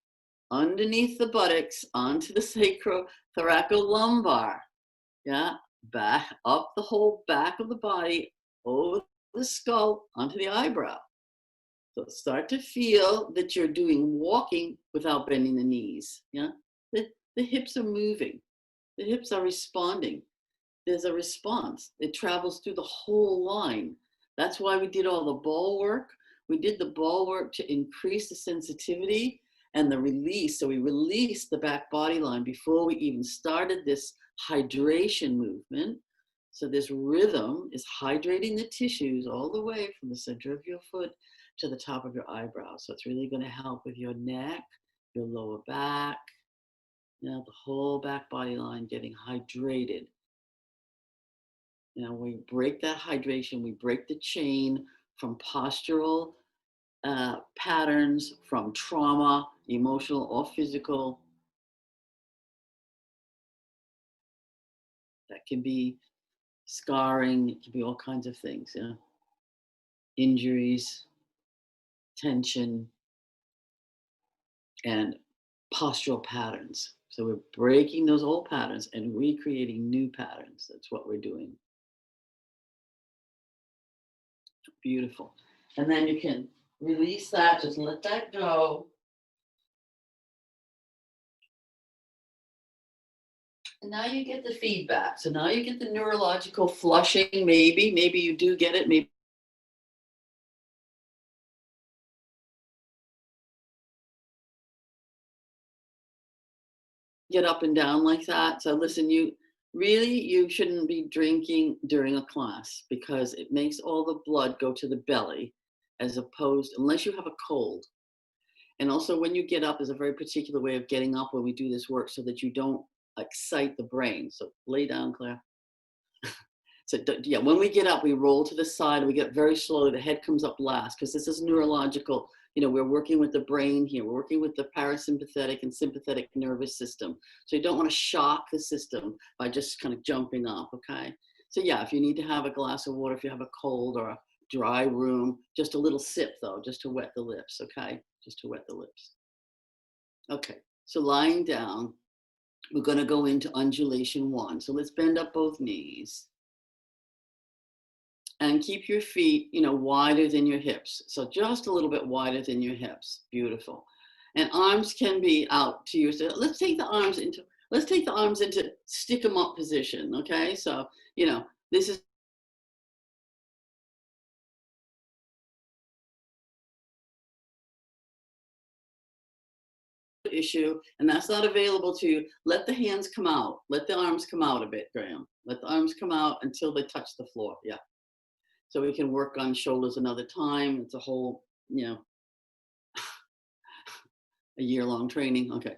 underneath the buttocks, onto the sacrothoracolumbar, yeah, back up the whole back of the body, over the skull, onto the eyebrow. So start to feel that you're doing walking without bending the knees. Yeah, the hips are moving. The hips are responding. There's a response. It travels through the whole line. That's why we did all the ball work. We did the ball work to increase the sensitivity and the release. So we released the back body line before we even started this hydration movement. So this rhythm is hydrating the tissues all the way from the center of your foot to the top of your eyebrow. So it's really going to help with your neck, your lower back, the whole back body line getting hydrated. We break that hydration, we break the chain from postural patterns, from trauma, emotional or physical. That can be scarring, it can be all kinds of things, injuries, tension, and postural patterns. So we're breaking those old patterns and recreating new patterns. That's what we're doing. Beautiful. And then you can release that, just let that go. And now you get the feedback. So now you get the neurological flushing, maybe you do get it, maybe get up and down like that. So listen, you shouldn't be drinking during a class because it makes all the blood go to the belly as opposed, unless you have a cold. And also when you get up, there's a very particular way of getting up when we do this work so that you don't excite the brain. So lay down, Claire. So yeah, when we get up, we roll to the side, we get very slowly, the head comes up last because this is neurological. We're working with the brain here. We're working with the parasympathetic and sympathetic nervous system. So you don't want to shock the system by just kind of jumping up, okay? So yeah, if you need to have a glass of water, if you have a cold or a dry room, just a little sip though, just to wet the lips, okay? Just to wet the lips. Okay, so lying down, we're gonna go into undulation 1. So let's bend up both knees. And keep your feet, wider than your hips. So just a little bit wider than your hips. Beautiful. And arms can be out to you. So let's take the arms into stick them up position. Okay. So, this is the issue, and that's not available to you. Let the hands come out. Let the arms come out a bit, Graham. Let the arms come out until they touch the floor. Yeah. So we can work on shoulders another time. It's a whole, a year-long training. Okay.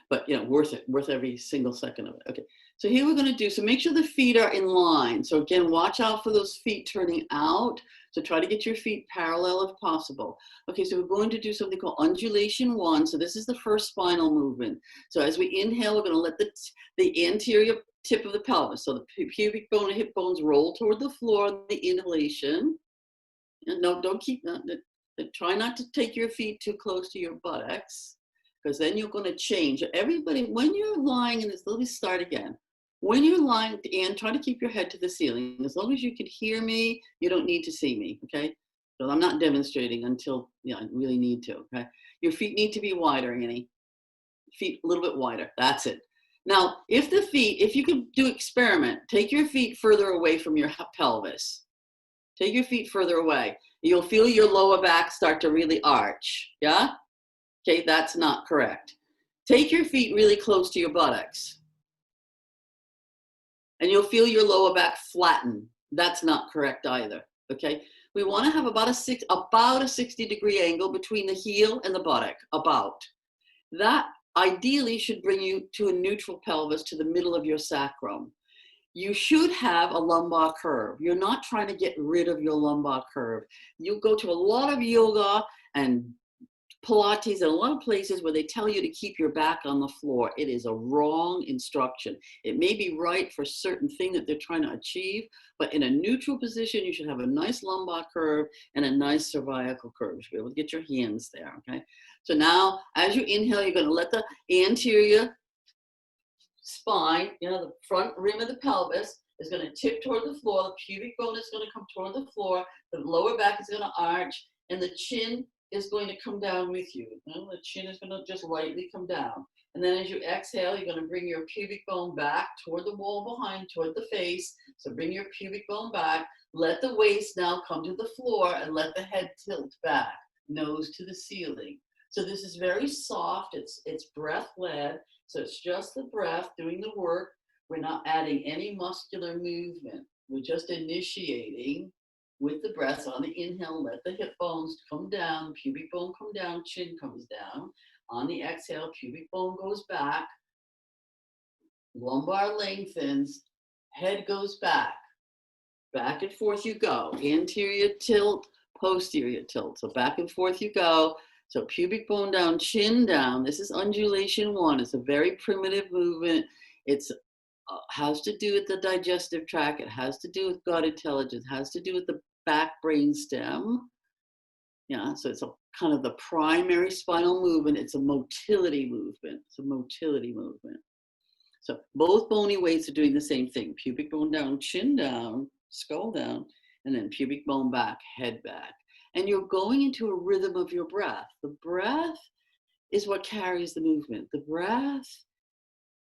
But worth it, worth every single second of it. Okay. So here we're going to do, so make sure the feet are in line. So again, watch out for those feet turning out. So try to get your feet parallel if possible. Okay, so we're going to do something called undulation 1. So this is the first spinal movement. So as we inhale, we're going to let the anterior tip of the pelvis, so the pubic bone and hip bones roll toward the floor, the inhalation. And no, don't keep, try not to take your feet too close to your buttocks, because then you're going to change. Everybody, when you're lying in this, let me start again. When you're lying, and try to keep your head to the ceiling. As long as you can hear me, you don't need to see me, okay? So I'm not demonstrating until, I really need to, okay? Your feet need to be wider, Annie. Feet a little bit wider, that's it. Now, if you could do experiment, take your feet further away from your pelvis. Take your feet further away. You'll feel your lower back start to really arch, yeah? Okay, that's not correct. Take your feet really close to your buttocks. And you'll feel your lower back flatten. That's not correct either, okay? We want to have about a 60-degree angle between the heel and the buttock, about. That ideally should bring you to a neutral pelvis to the middle of your sacrum. You should have a lumbar curve. You're not trying to get rid of your lumbar curve. You go to a lot of yoga and Pilates and a lot of places where they tell you to keep your back on the floor. It is a wrong instruction. It may be right for a certain thing that they're trying to achieve, but in a neutral position, you should have a nice lumbar curve and a nice cervical curve. You should be able to get your hands there, okay? So now, as you inhale, you're going to let the anterior spine, the front rim of the pelvis is going to tip toward the floor. The pubic bone is going to come toward the floor. The lower back is going to arch, and the chin is going to come down with you. The chin is going to just lightly come down. And then as you exhale, you're going to bring your pubic bone back toward the wall behind, toward the face. So bring your pubic bone back. Let the waist now come to the floor and let the head tilt back, nose to the ceiling. So this is very soft. It's breath-led. So it's just the breath doing the work. We're not adding any muscular movement. We're just initiating with the breath. On the inhale, let the hip bones come down, pubic bone come down, chin comes down. On the exhale, pubic bone goes back, lumbar lengthens, head goes back. Back and forth you go. Anterior tilt, posterior tilt. So back and forth you go. So pubic bone down, chin down. This is undulation 1. It's a very primitive movement. It's has to do with the digestive tract. It has to do with gut intelligence. It has to do with the back brain stem. Yeah, so it's a kind of the primary spinal movement. It's a motility movement. It's a motility movement. So both bony weights are doing the same thing. Pubic bone down, chin down, skull down, and then pubic bone back, head back. And you're going into a rhythm of your breath. The breath is what carries the movement. The breath,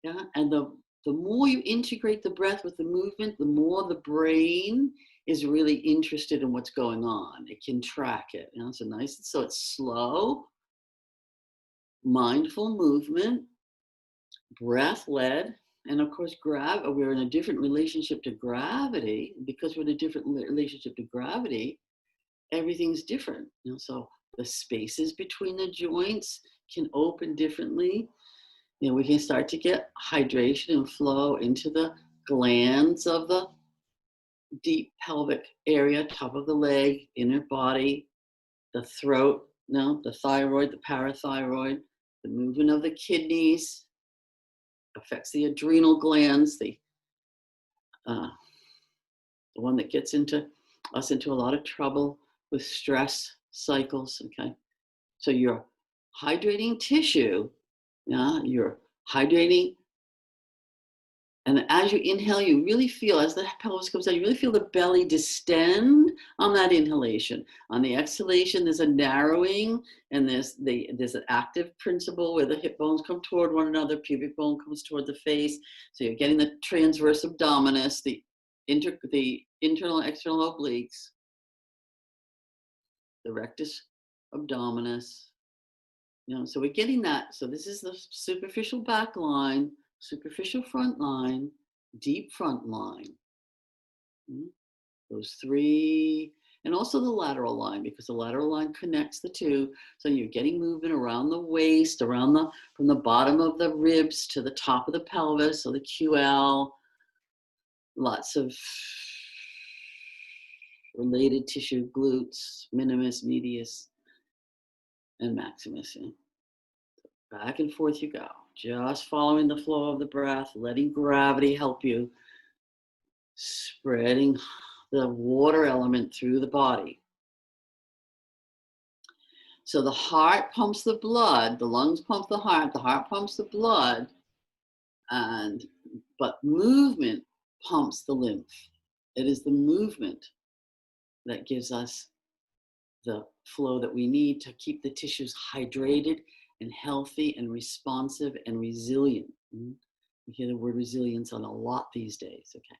yeah, and the more you integrate the breath with the movement, the more the brain is really interested in what's going on. It can track it. So it's slow, mindful movement, breath-led, and of course, we're in a different relationship to gravity. Because we're in a different relationship to gravity, everything's different. So the spaces between the joints can open differently. We can start to get hydration and flow into the glands of the deep pelvic area, top of the leg, inner body, the throat, the thyroid, the parathyroid, the movement of the kidneys, affects the adrenal glands, the one that gets us into a lot of trouble with stress cycles, okay? So you're hydrating tissue, you're hydrating, and as you inhale, you really feel, as the pelvis comes down, you really feel the belly distend on that inhalation. On the exhalation, there's a narrowing, and there's an active principle where the hip bones come toward one another, pubic bone comes toward the face. So you're getting the transverse abdominis, the internal and external obliques, the rectus abdominis. So we're getting that. So this is the superficial back line, superficial front line, deep front line. Those 3, and also the lateral line, because the lateral line connects the 2. So you're getting movement around the waist, from the bottom of the ribs to the top of the pelvis, so the QL, lots of related tissue, glutes, minimus, medius, and maximus. Back and forth you go, just following the flow of the breath, letting gravity help you, spreading the water element through the body. So the heart pumps the blood, the lungs pump the heart pumps the blood, but movement pumps the lymph. It is the movement that gives us the flow that we need to keep the tissues hydrated and healthy and responsive and resilient. You hear the word resilience on a lot these days, okay?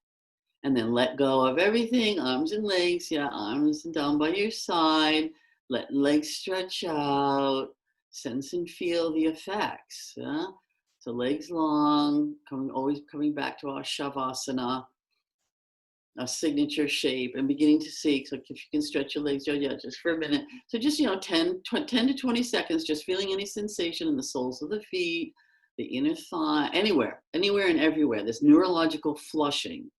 And then let go of everything, arms and legs, arms and down by your side, let legs stretch out, sense and feel the effects. So legs long, always coming back to our Shuddhasara, a signature shape, and beginning to see, so if you can stretch your legs, just for a minute. So just, 10 to 20 seconds, just feeling any sensation in the soles of the feet, the inner thigh, anywhere and everywhere. There's neurological flushing.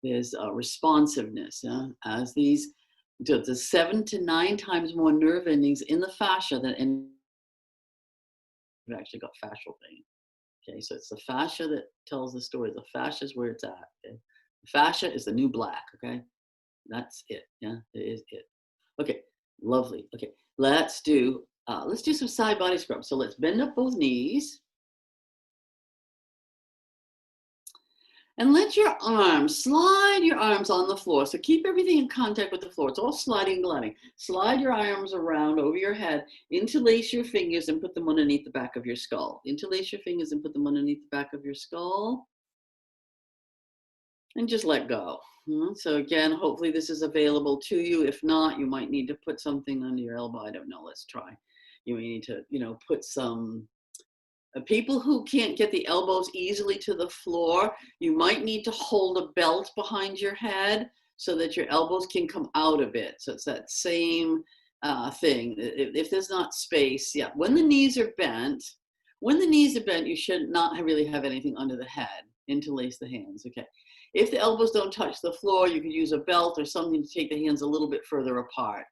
There's responsiveness. As there's 7 to 9 times more nerve endings in the fascia than you've actually got fascial pain. Okay, so it's the fascia that tells the story. The fascia is where it's at. Okay? The fascia is the new black. Okay, that's it. It is it. Okay, lovely. Okay, let's do some side body scrubs. So let's bend up both knees. And let your arms, slide your arms on the floor. So keep everything in contact with the floor. It's all sliding and gliding. Slide your arms around over your head. Interlace your fingers and put them underneath the back of your skull. Interlace your fingers and put them underneath the back of your skull. And just let go. So again, hopefully this is available to you. If not, you might need to put something under your elbow. I don't know. Let's try. You may need to, put some. People who can't get the elbows easily to the floor, you might need to hold a belt behind your head so that your elbows can come out of it. So it's that same thing. If there's not space, yeah. When the knees are bent, you should not really have anything under the head. Interlace the hands, okay. If the elbows don't touch the floor, you could use a belt or something to take the hands a little bit further apart,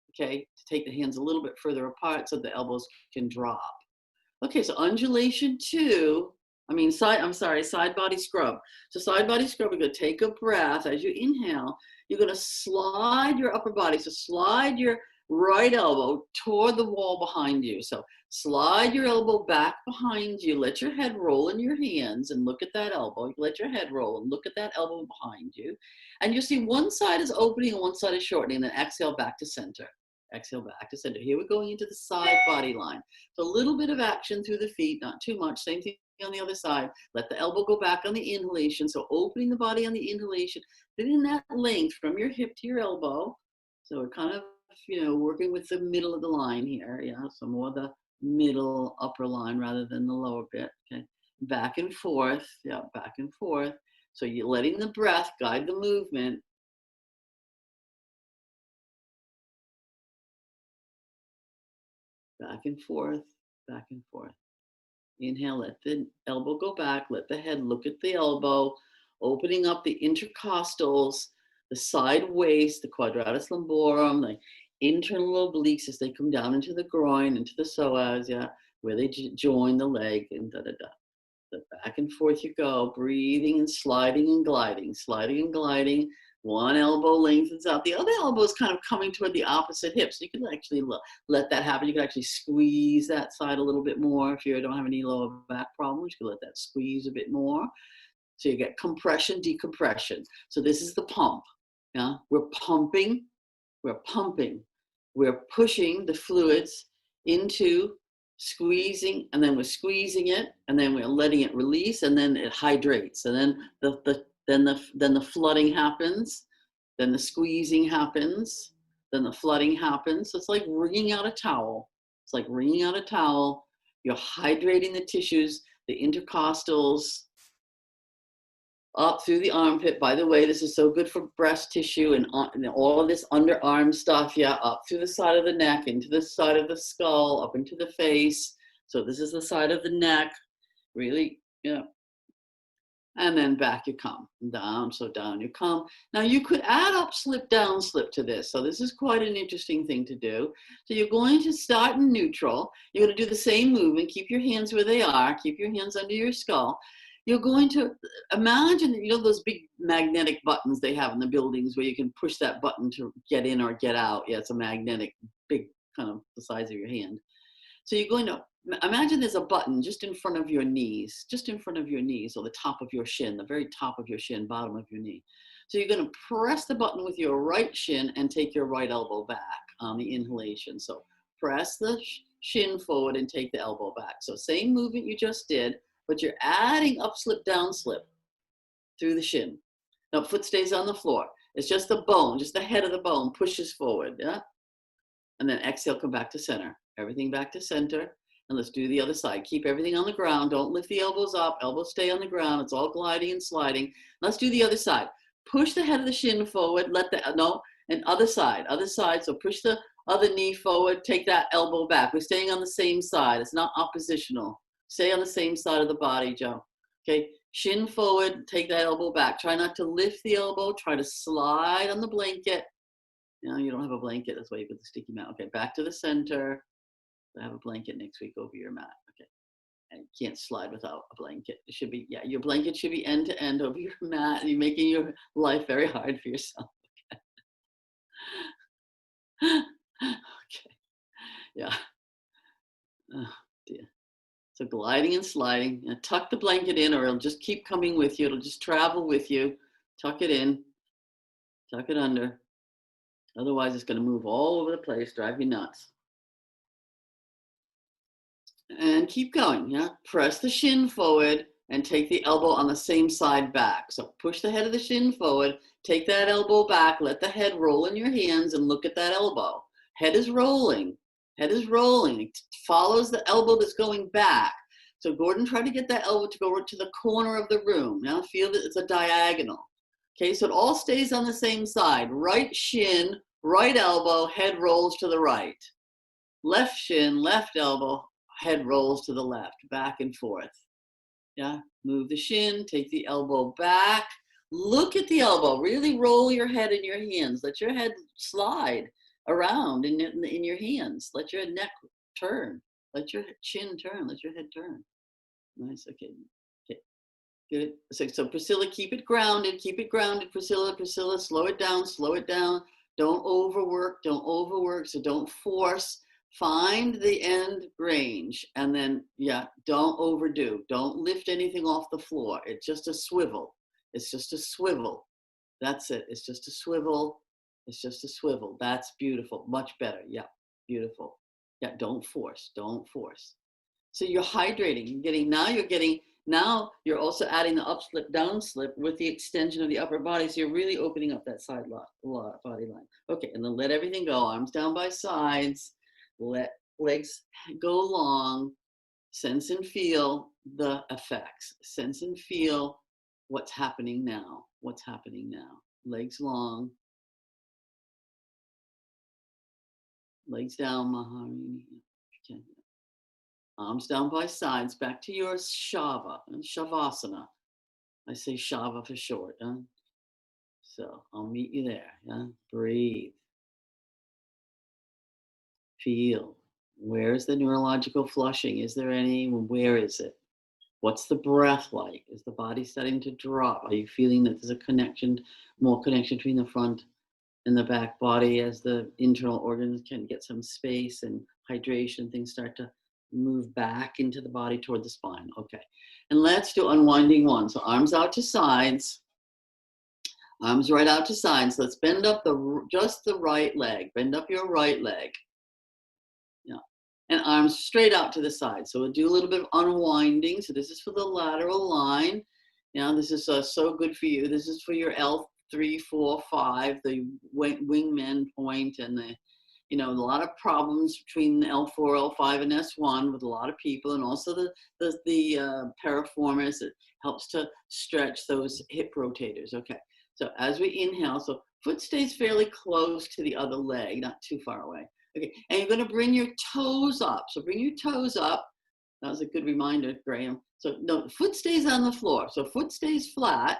okay. To take the hands a little bit further apart so the elbows can drop. Okay, so undulation 2, side body scrub. So side body scrub, we're gonna take a breath. As you inhale, you're gonna slide your upper body. So slide your right elbow toward the wall behind you. So slide your elbow back behind you. Let your head roll in your hands and look at that elbow. Let your head roll and look at that elbow behind you. And you'll see one side is opening and one side is shortening. And then exhale back to center. Exhale back to center. Here we're going into the side body line. So a little bit of action through the feet, not too much. Same thing on the other side. Let the elbow go back on the inhalation. So opening the body on the inhalation, getting that length from your hip to your elbow. So we're kind of, working with the middle of the line here. Yeah, so more the middle upper line rather than the lower bit. Okay, back and forth. Yeah, back and forth. So you're letting the breath guide the movement. Back and forth, back and forth. Inhale, let the elbow go back, let the head look at the elbow, opening up the intercostals, the side waist, the quadratus lumborum, the internal obliques as they come down into the groin, into the psoas, yeah, where they join the leg, and da-da-da. So back and forth you go, breathing and sliding and gliding, sliding and gliding. One elbow lengthens out. The other elbow is kind of coming toward the opposite hip. So you can actually let that happen. You can actually squeeze that side a little bit more. If you don't have any lower back problems, you can let that squeeze a bit more. So you get compression, decompression. So this is the pump. Yeah, we're pumping, we're pushing the fluids into squeezing, and then we're squeezing it, and then we're letting it release, and then it hydrates, and then the flooding happens, then the squeezing happens, then the flooding happens. So it's like wringing out a towel. It's like wringing out a towel. You're hydrating the tissues, the intercostals, up through the armpit. By the way, this is so good for breast tissue and all of this underarm stuff. Yeah, up through the side of the neck, into the side of the skull, up into the face. So this is the side of the neck, really, and then back you come, down, so down you come. Now you could add up, slip, down, slip to this. So this is quite an interesting thing to do. So you're going to start in neutral. You're going to do the same movement. Keep your hands where they are. Keep your hands under your skull. You're going to imagine, those big magnetic buttons they have in the buildings where you can push that button to get in or get out. Yeah, it's a magnetic, big, kind of the size of your hand. So you're going to imagine there's a button just in front of your knees, or the top of your shin, the very top of your shin, bottom of your knee. So you're going to press the button with your right shin and take your right elbow back on the inhalation. So press the shin forward and take the elbow back. So same movement you just did, but you're adding up, slip, down, slip through the shin. Now foot stays on the floor. It's just the bone, just the head of the bone pushes forward, yeah? And then exhale, come back to center. Everything back to center. And let's do the other side. Keep everything on the ground. Don't lift the elbows up. Elbows stay on the ground. It's all gliding and sliding. Let's do the other side. Push the head of the shin forward. And other side. So push the other knee forward. Take that elbow back. We're staying on the same side. It's not oppositional. Stay on the same side of the body, Joe. Okay, shin forward. Take that elbow back. Try not to lift the elbow. Try to slide on the blanket. You don't have a blanket. That's why you put the sticky mat. Okay, back to the center. I have a blanket next week over your mat. Okay. And you can't slide without a blanket. It should be, your blanket should be end to end over your mat, and you're making your life very hard for yourself. Okay. Okay. Yeah. Oh, dear. So gliding and sliding. Tuck the blanket in, or it'll just keep coming with you. It'll just travel with you. Tuck it in. Tuck it under. Otherwise, it's going to move all over the place, drive you nuts. And keep going. Yeah. Press the shin forward and take the elbow on the same side back. So push the head of the shin forward. Take that elbow back. Let the head roll in your hands and look at that elbow. Head is rolling. Head is rolling. It follows the elbow that's going back. So Gordon, try to get that elbow to go to the corner of the room. Now feel that it's a diagonal. Okay, so it all stays on the same side. Right shin, right elbow, head rolls to the right. Left shin, left elbow, head rolls to the left, back and forth. Yeah, move the shin, take the elbow back. Look at the elbow. Really roll your head in your hands. Let your head slide around in your hands. Let your neck turn. Let your chin turn. Let your head turn. Nice. Okay. Okay. Good. So Priscilla, keep it grounded. Keep it grounded. Priscilla, slow it down. Slow it down. Don't overwork. Don't overwork. So don't force. Find the end range, and then, yeah, don't overdo. Don't lift anything off the floor. It's just a swivel. It's just a swivel. That's it. It's just a swivel. It's just a swivel. That's beautiful. Much better. Yeah, beautiful. Yeah, don't force. Don't force. So you're hydrating. Now you're also adding the up slip, down slip with the extension of the upper body. So you're really opening up that side body line. Okay, and then let everything go. Arms down by sides. Let legs go long. Sense and feel the effects. Sense and feel what's happening now. What's happening now. Legs long. Legs down, Maharini. Okay. Arms down by sides. Back to your Shavasana. I say Shava for short. Huh? So I'll meet you there. Yeah? Breathe. Feel. Where's the neurological flushing? Is there any? Where is it? What's the breath like? Is the body starting to drop? Are you feeling that there's a connection, more connection between the front and the back body as the internal organs can get some space and hydration, things start to move back into the body toward the spine? Okay. And let's do unwinding one. So arms out to sides. Arms right out to sides. Let's bend up just the right leg. Bend up your right leg. Yeah. And arms straight out to the side. So we'll do a little bit of unwinding. So this is for the lateral line. Now this is so good for you. This is for your L3, 4, 5, the wingman point, and the, a lot of problems between L4, L5, and S1 with a lot of people, and also the piriformis. It helps to stretch those hip rotators. Okay. So as we inhale, so foot stays fairly close to the other leg, not too far away. Okay, and you're going to bring your toes up. So bring your toes up. That was a good reminder, Graham. So no, foot stays on the floor. So foot stays flat,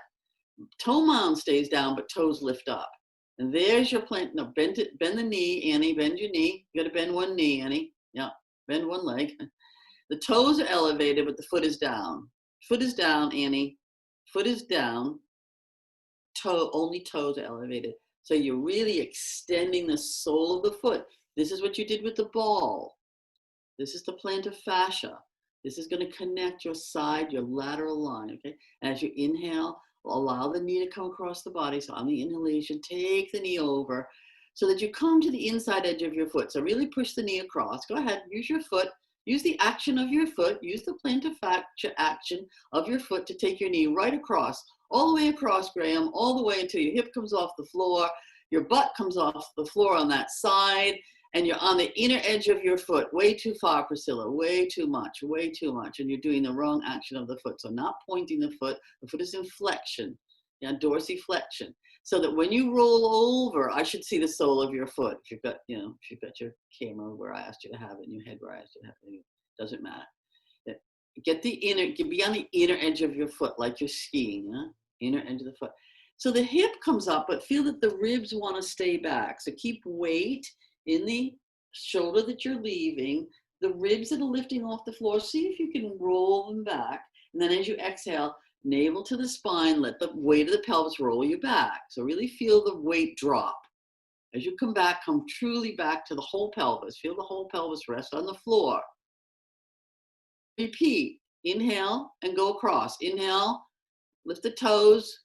toe mound stays down, but toes lift up. And there's your plant. No, bend the knee, Annie. Bend your knee. You got to bend one knee, Annie. Yeah, bend one leg. The toes are elevated, but the foot is down. Foot is down, Annie. Foot is down. Only toes are elevated. So you're really extending the sole of the foot. This is what you did with the ball. This is the plantar fascia. This is going to connect your side, your lateral line, okay? And as you inhale, allow the knee to come across the body. So on the inhalation, take the knee over so that you come to the inside edge of your foot. So really push the knee across. Go ahead, use your foot. Use the action of your foot. Use the plantar fascia action of your foot to take your knee right across, all the way across, Graham, all the way until your hip comes off the floor, your butt comes off the floor on that side, and you're on the inner edge of your foot. Way too far, Priscilla, way too much, and you're doing the wrong action of the foot. So not pointing the foot is in flexion, yeah, dorsiflexion. So that when you roll over, I should see the sole of your foot. If you've got, if you've got your camera where I asked you to have it, and your head where I asked you to have it, it doesn't matter. Be on the inner edge of your foot like you're skiing, huh? Inner edge of the foot. So the hip comes up, but feel that the ribs want to stay back. So keep weight in the shoulder that you're leaving, the ribs that are lifting off the floor. See if you can roll them back. And then as you exhale, navel to the spine, let the weight of the pelvis roll you back. So really feel the weight drop. As you come back, come truly back to the whole pelvis. Feel the whole pelvis rest on the floor. repeat. Inhale and go across. Inhale, lift the toes,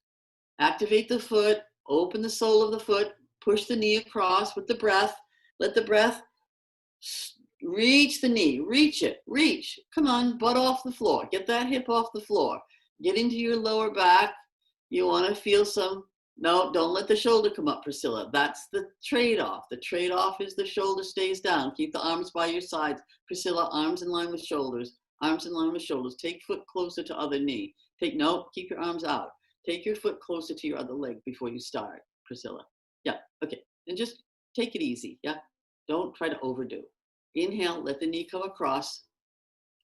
activate the foot, open the sole of the foot, push the knee across with the breath. Let the breath reach the knee, reach it, reach. Come on, butt off the floor. Get that hip off the floor. Get into your lower back. You want to feel some, no, don't let the shoulder come up, Priscilla. That's the trade-off. The trade-off is the shoulder stays down. Keep the arms by your sides. Priscilla, arms in line with shoulders. Arms in line with shoulders. Take foot closer to other knee. No, keep your arms out. Take your foot closer to your other leg before you start, Priscilla. Yeah, okay. And just take it easy, yeah? Don't try to overdo. Inhale, let the knee come across.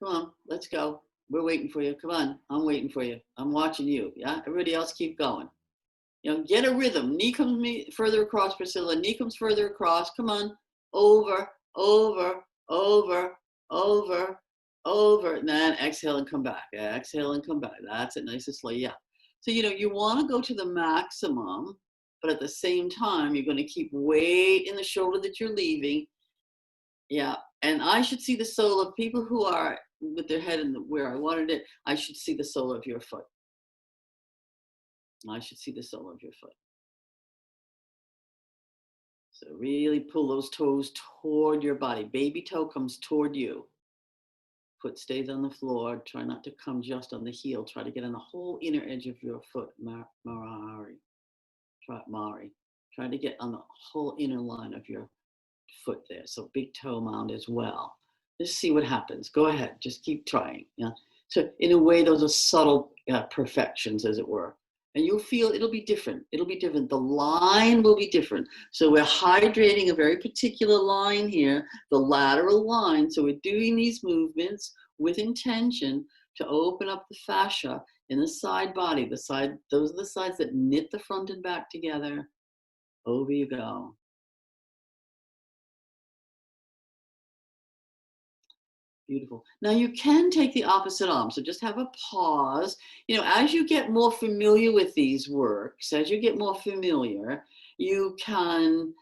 Come on, let's go. We're waiting for you. Come on, I'm waiting for you. I'm watching you, yeah? Everybody else keep going. You know, get a rhythm. Knee comes further across, Priscilla. Knee comes further across. Come on, over, over, over, over, over. And then exhale and come back. Exhale and come back. That's it, nice and slow, yeah. So, you know, you want to go to the maximum, but at the same time, you're going to keep weight in the shoulder that you're leaving. Yeah, and I should see the sole of people who are with their head in where I wanted it. I should see the sole of your foot. I should see the sole of your foot. So really pull those toes toward your body. Baby toe comes toward you. Foot stays on the floor. Try not to come just on the heel. Try to get on the whole inner edge of your foot. Mari. Try to get on the whole inner line of your foot there. So big toe mound as well. Just see what happens. Go ahead. Just keep trying. Yeah. So in a way, those are subtle perfections, as it were. And you'll feel it'll be different. It'll be different. The line will be different. So we're hydrating a very particular line here, the lateral line. So we're doing these movements with intention to open up the fascia in the side body. Those are the sides that knit the front and back together. Over you go. Beautiful. Now you can take the opposite arm. So just have a pause. You know, as you get more familiar with these works, as you get more familiar, you can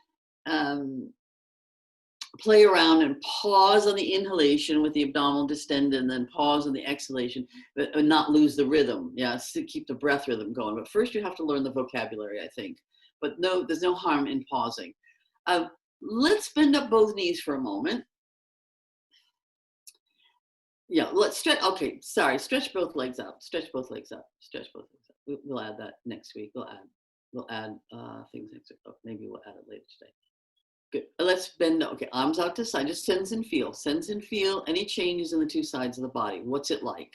play around and pause on the inhalation with the abdominal distended, and then pause on the exhalation, but not lose the rhythm. Yeah, to keep the breath rhythm going. But first you have to learn the vocabulary, I think. But no, there's no harm in pausing. Let's bend up both knees for a moment. Yeah, let's stretch. Okay, sorry. Stretch both legs out. Stretch both legs out. Stretch both legs out. We'll add that next week. We'll add things next week. Oh, maybe we'll add it later today. Good. Let's bend. Okay, arms out to side. Just sense and feel. Sense and feel any changes in the two sides of the body. What's it like?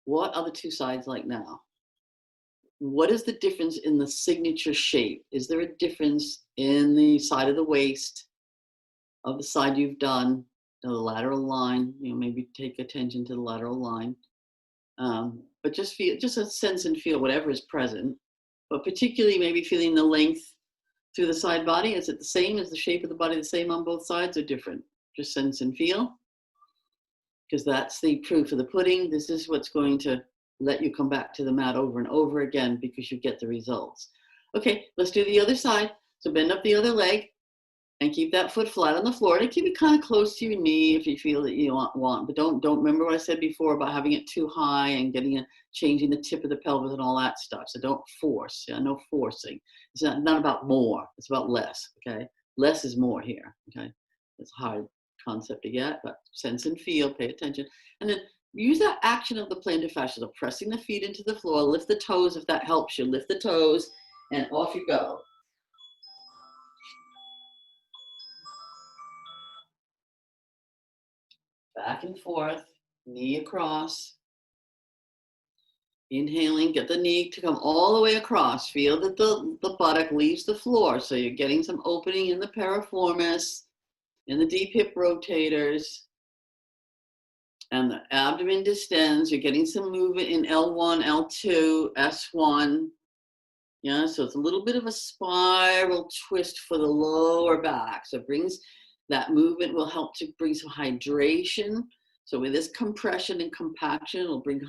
What are the two sides like now? What is the difference in the signature shape? Is there a difference in the side of the waist of the side you've done? The lateral line, you know, maybe take attention to the lateral line, but just feel, just a sense and feel whatever is present, but particularly maybe feeling the length through the side body. Is it the same? Is the shape of the body the same on both sides or different? Just sense and feel, because that's the proof of the pudding. This is what's going to let you come back to the mat over and over again because you get the results. Okay, let's do the other side. So bend up the other leg. And keep that foot flat on the floor. And keep it kind of close to your knee if you feel that you want. But don't remember what I said before about having it too high and changing the tip of the pelvis and all that stuff. So don't force. Yeah, no forcing. It's not about more. It's about less. Okay, less is more here. Okay, it's a hard concept to get, but sense and feel. Pay attention, and then use that action of the plantar fascia. So pressing the feet into the floor. Lift the toes if that helps you. Lift the toes, and off you go. Back and forth, knee across. Inhaling, get the knee to come all the way across. Feel that the buttock leaves the floor. So you're getting some opening in the piriformis, in the deep hip rotators. And the abdomen distends. You're getting some movement in L1, L2, S1. Yeah, so it's a little bit of a spiral twist for the lower back. So it brings, that movement will help to bring some hydration. So with this compression and compaction, it'll bring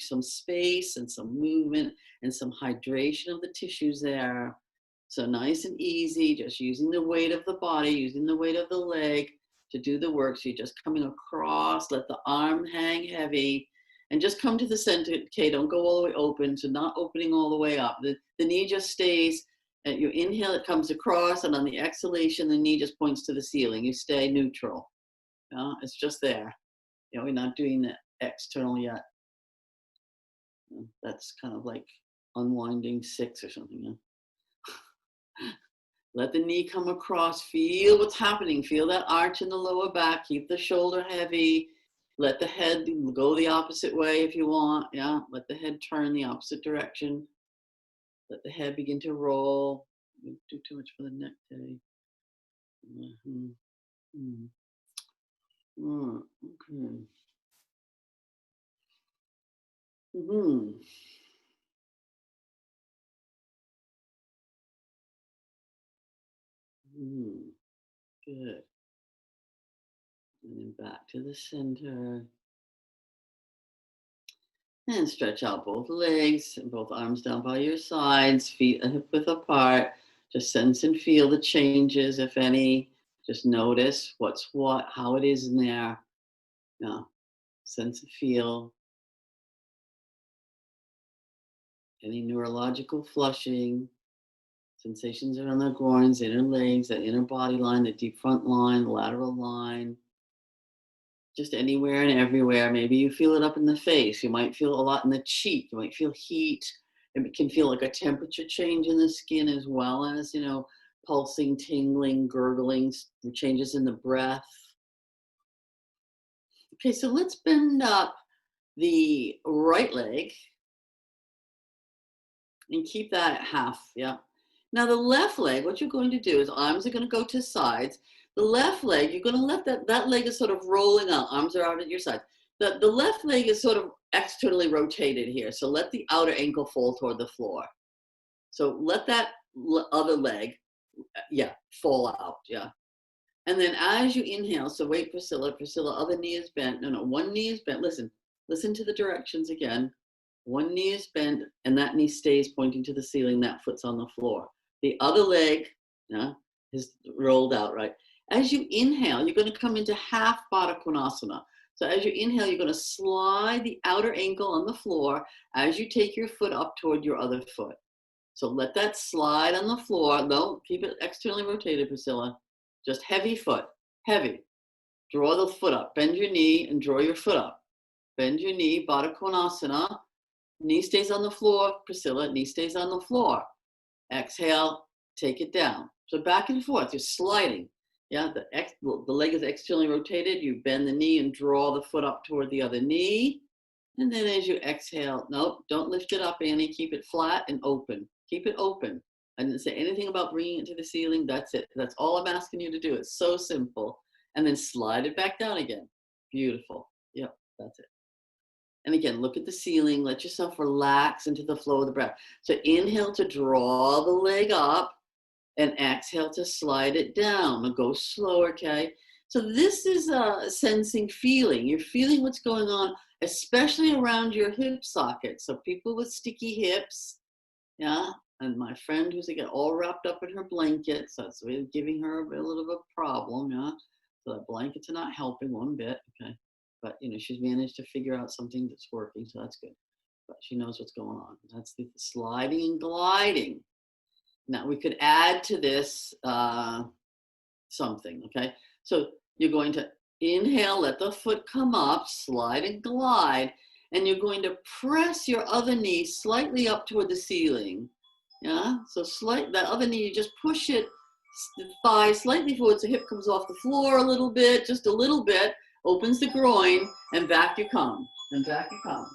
some space and some movement and some hydration of the tissues there. So nice and easy, just using the weight of the body, using the weight of the leg. to do the work. So you're just coming across, let the arm hang heavy, and just come to the center. Okay, don't go all the way open, so not opening all the way up. The knee just stays. At your inhale, it comes across, and on the exhalation, the knee just points to the ceiling. You stay neutral. It's just there. We're not doing the external yet. That's kind of like unwinding 6 or something. Let the knee come across. Feel what's happening. Feel that arch in the lower back. Keep the shoulder heavy. Let the head go the opposite way if you want. Let the head turn the opposite direction. Let the head begin to roll. Don't do too much for the neck today. Okay. Good. And then back to the center. And stretch out both legs and both arms down by your sides, feet hip width apart. Just sense and feel the changes, if any. Just notice what's what, how it is in there. Sense and feel. Any neurological flushing. Sensations around the groins, inner legs, that inner body line, the deep front line, the lateral line. Just anywhere and everywhere. Maybe you feel it up in the face. You might feel a lot in the cheek. You might feel heat. It can feel like a temperature change in the skin, as well as, pulsing, tingling, gurgling, changes in the breath. Okay, so let's bend up the right leg and keep that at half. Now the left leg, what you're going to do is arms are going to go to sides. The left leg, you're going to let that leg is sort of rolling out. Arms are out at your sides. The left leg is sort of externally rotated here. So let the outer ankle fall toward the floor. So let that other leg, fall out. And then as you inhale, so wait, Priscilla, other knee is bent. No, one knee is bent. Listen to the directions again. One knee is bent, and that knee stays pointing to the ceiling. That foot's on the floor. The other leg is rolled out, right? As you inhale, you're going to come into half Baddha Konasana. So as you inhale, you're going to slide the outer ankle on the floor as you take your foot up toward your other foot. So let that slide on the floor. No, keep it externally rotated, Priscilla. Just heavy foot, heavy. Draw the foot up. Bend your knee and draw your foot up. Bend your knee, Baddha Konasana. Knee stays on the floor, Priscilla. Knee stays on the floor. Exhale, take it down. So back and forth, you're sliding. The leg is externally rotated. You bend the knee and draw the foot up toward the other knee. And then as you exhale, nope, don't lift it up, Annie. Keep it flat and open. Keep it open. I didn't say anything about bringing it to the ceiling. That's it. That's all I'm asking you to do. It's so simple. And then slide it back down again. Beautiful. Yep, that's it. And again, look at the ceiling. Let yourself relax into the flow of the breath. So inhale to draw the leg up, and exhale to slide it down. And go slower, okay? So this is a sensing feeling. You're feeling what's going on, especially around your hip socket. So people with sticky hips, and my friend who's again all wrapped up in her blanket, so it's really giving her a little bit of a problem, So the blankets are not helping one bit, okay? But, she's managed to figure out something that's working, so that's good. But she knows what's going on. That's the sliding and gliding. Now, we could add to this something, okay? So you're going to inhale, let the foot come up, slide and glide, and you're going to press your other knee slightly up toward the ceiling. So that other knee, you just push it, the thigh slightly forward so hip comes off the floor a little bit, just a little bit. Opens the groin, and back you come, and back you come.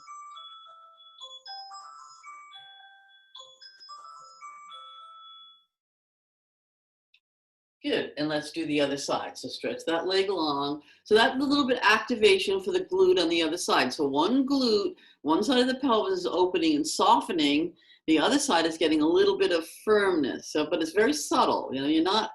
Good, and let's do the other side. So stretch that leg long. So that's a little bit activation for the glute on the other side. So one glute, one side of the pelvis is opening and softening. The other side is getting a little bit of firmness. So, but it's very subtle. You're not,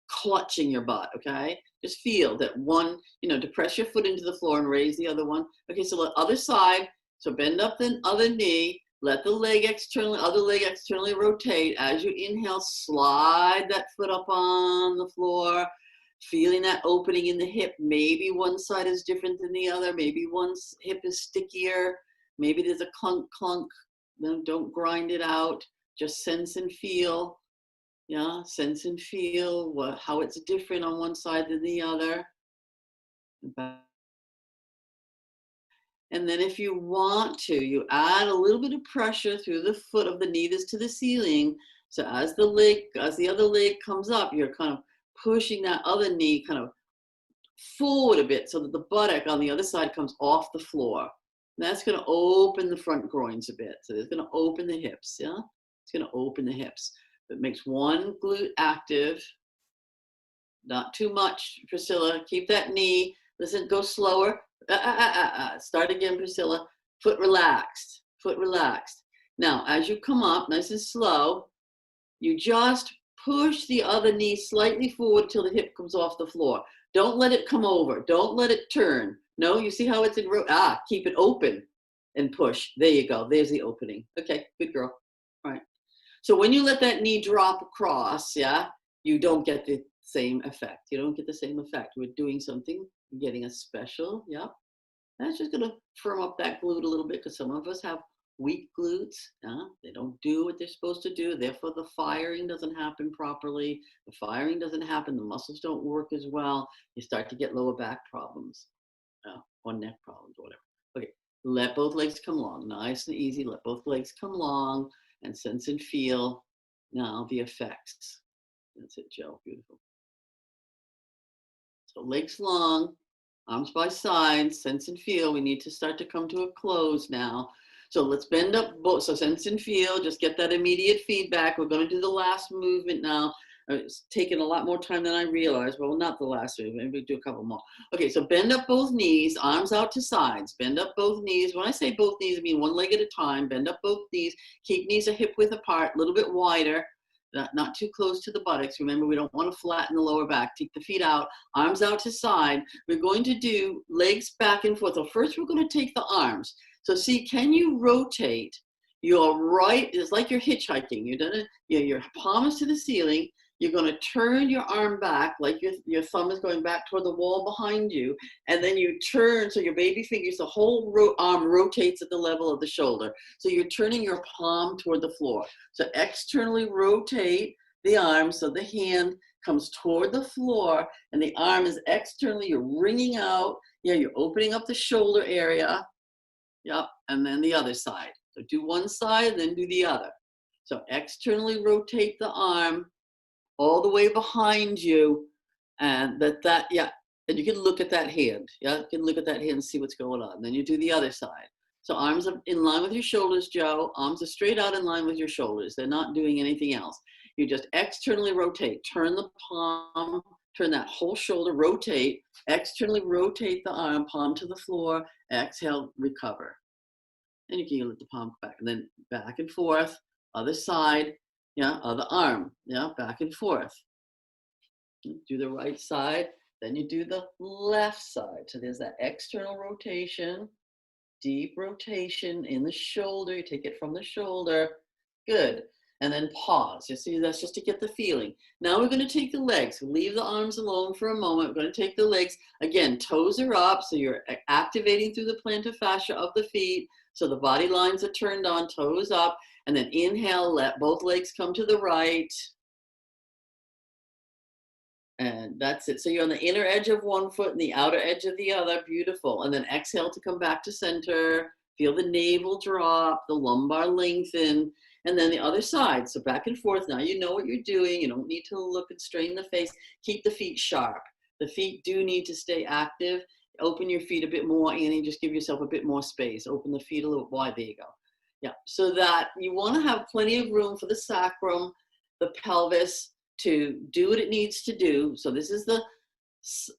clutching your butt, okay? Just feel that one, to press your foot into the floor and raise the other one. Okay, so the other side, so bend up the other knee, let the other leg externally rotate. As you inhale, slide that foot up on the floor. Feeling that opening in the hip. Maybe one side is different than the other. Maybe one hip is stickier. Maybe there's a clunk, clunk. No, don't grind it out. Just sense and feel. Yeah, sense and feel how it's different on one side than the other. And then if you want to, you add a little bit of pressure through the foot of the knee that's to the ceiling. So as the other leg comes up, you're kind of pushing that other knee kind of forward a bit so that the buttock on the other side comes off the floor. And that's going to open the front groins a bit. So it's going to open the hips, yeah? It's going to open the hips. It makes one glute active. Not too much, Priscilla. Keep that knee. Listen, go slower. Start again, Priscilla. Foot relaxed. Foot relaxed. Now, as you come up, nice and slow, you just push the other knee slightly forward till the hip comes off the floor. Don't let it come over. Don't let it turn. No, you see how it's in keep it open and push. There you go. There's the opening. Okay, good girl. All right. So when you let that knee drop across, yeah, you don't get the same effect. You don't get the same effect. We're doing something, getting a special, yeah. That's just gonna firm up that glute a little bit because some of us have weak glutes. Yeah? They don't do what they're supposed to do. Therefore, the firing doesn't happen properly. The firing doesn't happen. The muscles don't work as well. You start to get lower back problems or neck problems or whatever. Okay, let both legs come long. Nice and easy. Let both legs come long and sense and feel now the effects. That's it, Joe. Beautiful. So legs long, arms by sides, sense and feel. We need to start to come to a close now. So let's bend up both. So sense and feel, just get that immediate feedback. We're going to do the last movement now. It's taken a lot more time than I realized. Well, not the last movement. Maybe do a couple more. Okay, so bend up both knees, arms out to sides. Bend up both knees. When I say both knees, I mean one leg at a time. Bend up both knees. Keep knees a hip width apart, a little bit wider. Not too close to the buttocks. Remember, we don't want to flatten the lower back. Take the feet out, arms out to side. We're going to do legs back and forth. So first, we're going to take the arms. So see, can you rotate your right? It's like you're hitchhiking. You're done it. Your palm is to the ceiling. You're going to turn your arm back, like your thumb is going back toward the wall behind you. And then you turn, so your baby fingers, the whole arm rotates at the level of the shoulder. So you're turning your palm toward the floor. So externally rotate the arm so the hand comes toward the floor and the arm is externally, you're wringing out. Yeah, you're opening up the shoulder area. Yep, and then the other side. So do one side, then do the other. So externally rotate the arm all the way behind you, and yeah, and you can look at that hand. Yeah, you can look at that hand and see what's going on. Then you do the other side. So arms are in line with your shoulders, Joe. Arms are straight out in line with your shoulders. They're not doing anything else. You just externally rotate. Turn the palm, turn that whole shoulder, rotate. Externally rotate the arm, palm to the floor. Exhale, recover. And you can let the palm back. And then back and forth, other side. Yeah, other arm, yeah, back and forth. Do the right side, then you do the left side. So there's that external rotation, deep rotation in the shoulder. You take it from the shoulder. Good. And then pause. You see, that's just to get the feeling. Now we're going to take the legs. We'll leave the arms alone for a moment. We're going to take the legs. Again, toes are up, so you're activating through the plantar fascia of the feet. So the body lines are turned on, toes up. And then inhale, let both legs come to the right. And that's it. So you're on the inner edge of one foot and the outer edge of the other. Beautiful. And then exhale to come back to center. Feel the navel drop, the lumbar lengthen. And then the other side. So back and forth. Now you know what you're doing. You don't need to look and strain the face. Keep the feet sharp. The feet do need to stay active. Open your feet a bit more, Annie. Just give yourself a bit more space. Open the feet a little wide. There you go. Yeah, so that you want to have plenty of room for the sacrum, the pelvis to do what it needs to do. So this is the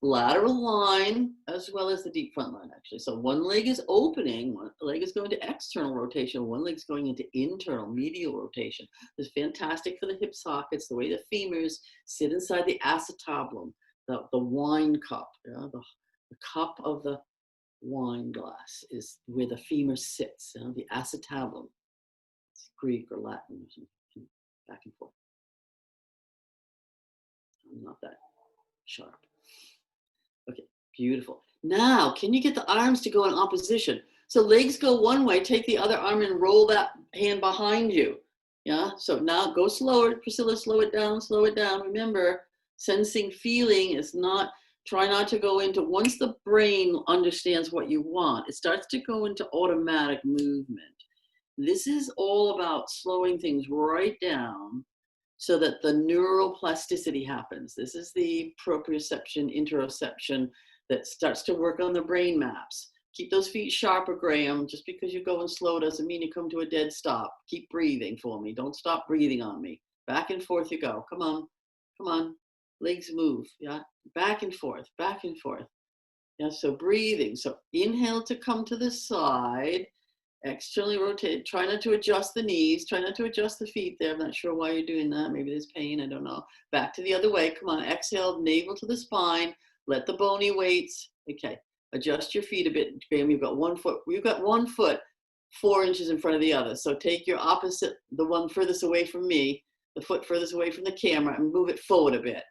lateral line as well as the deep front line, actually. So one leg is opening, one leg is going to external rotation, one leg's going into internal medial rotation. It's fantastic for the hip sockets, the way the femurs sit inside the acetabulum, the wine cup, yeah, the cup of the wine glass is where the femur sits, you know, the acetabulum. It's Greek or Latin, back and forth. I'm not that sharp. Beautiful. Now, can you get the arms to go in opposition? So legs go one way, take the other arm and roll that hand behind you. Yeah, so now go slower, Priscilla, slow it down, slow it down. Remember, sensing, feeling is not, try not to go into, once the brain understands what you want, it starts to go into automatic movement. This is all about slowing things right down so that the neural plasticity happens. This is the proprioception, interoception that starts to work on the brain maps. Keep those feet sharper, Graham. Just because you're going slow doesn't mean you come to a dead stop. Keep breathing for me. Don't stop breathing on me. Back and forth you go. Come on, come on. Legs move, yeah? Back and forth, back and forth. Yeah, so breathing. So inhale to come to the side. Externally rotate. Try not to adjust the knees. Try not to adjust the feet there. I'm not sure why you're doing that. Maybe there's pain. I don't know. Back to the other way. Come on. Exhale, navel to the spine. Let the bony weights. Okay. Adjust your feet a bit, Graham. You've got one foot. You've got 1 foot 4 inches in front of the other. So take your opposite, the one furthest away from me, the foot furthest away from the camera, and move it forward a bit.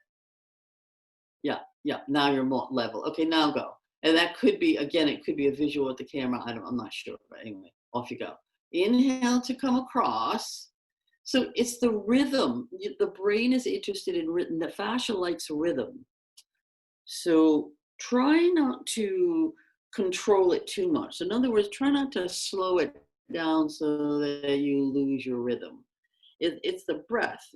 Yeah, yeah. Now you're more level. Okay, now go. And that could be, again, it could be a visual with the camera. I'm not sure. But anyway, off you go. Inhale to come across. So it's the rhythm. The brain is interested in rhythm. The fascia likes rhythm. So try not to control it too much. So in other words, try not to slow it down so that you lose your rhythm. It's the breath.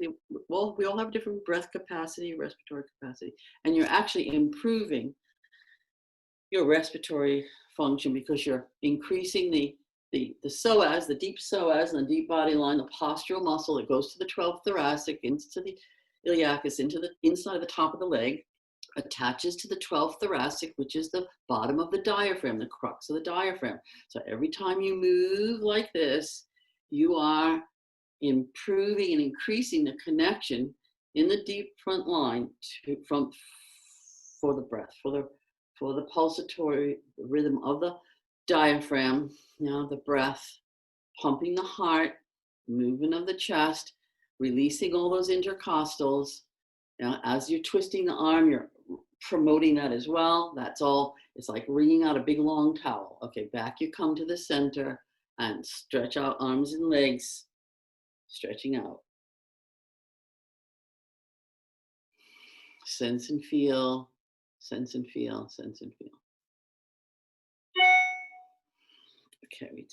Well, we all have different breath capacity, respiratory capacity, and you're actually improving your respiratory function because you're increasing the psoas, the deep psoas and the deep body line, the postural muscle that goes to the 12th thoracic, into the iliacus, into the inside of the top of the leg, attaches to the 12th thoracic, which is the bottom of the diaphragm, the crux of the diaphragm. So every time you move like this, you are improving and increasing the connection in the deep front line for the breath, for the pulsatory rhythm of the diaphragm, the breath, pumping the heart, movement of the chest, releasing all those intercostals. As you're twisting the arm, you're promoting that as well. That's all. It's like wringing out a big long towel. Okay, back you come to the center and stretch out arms and legs, stretching out. Sense and feel, sense and feel, sense and feel. Okay,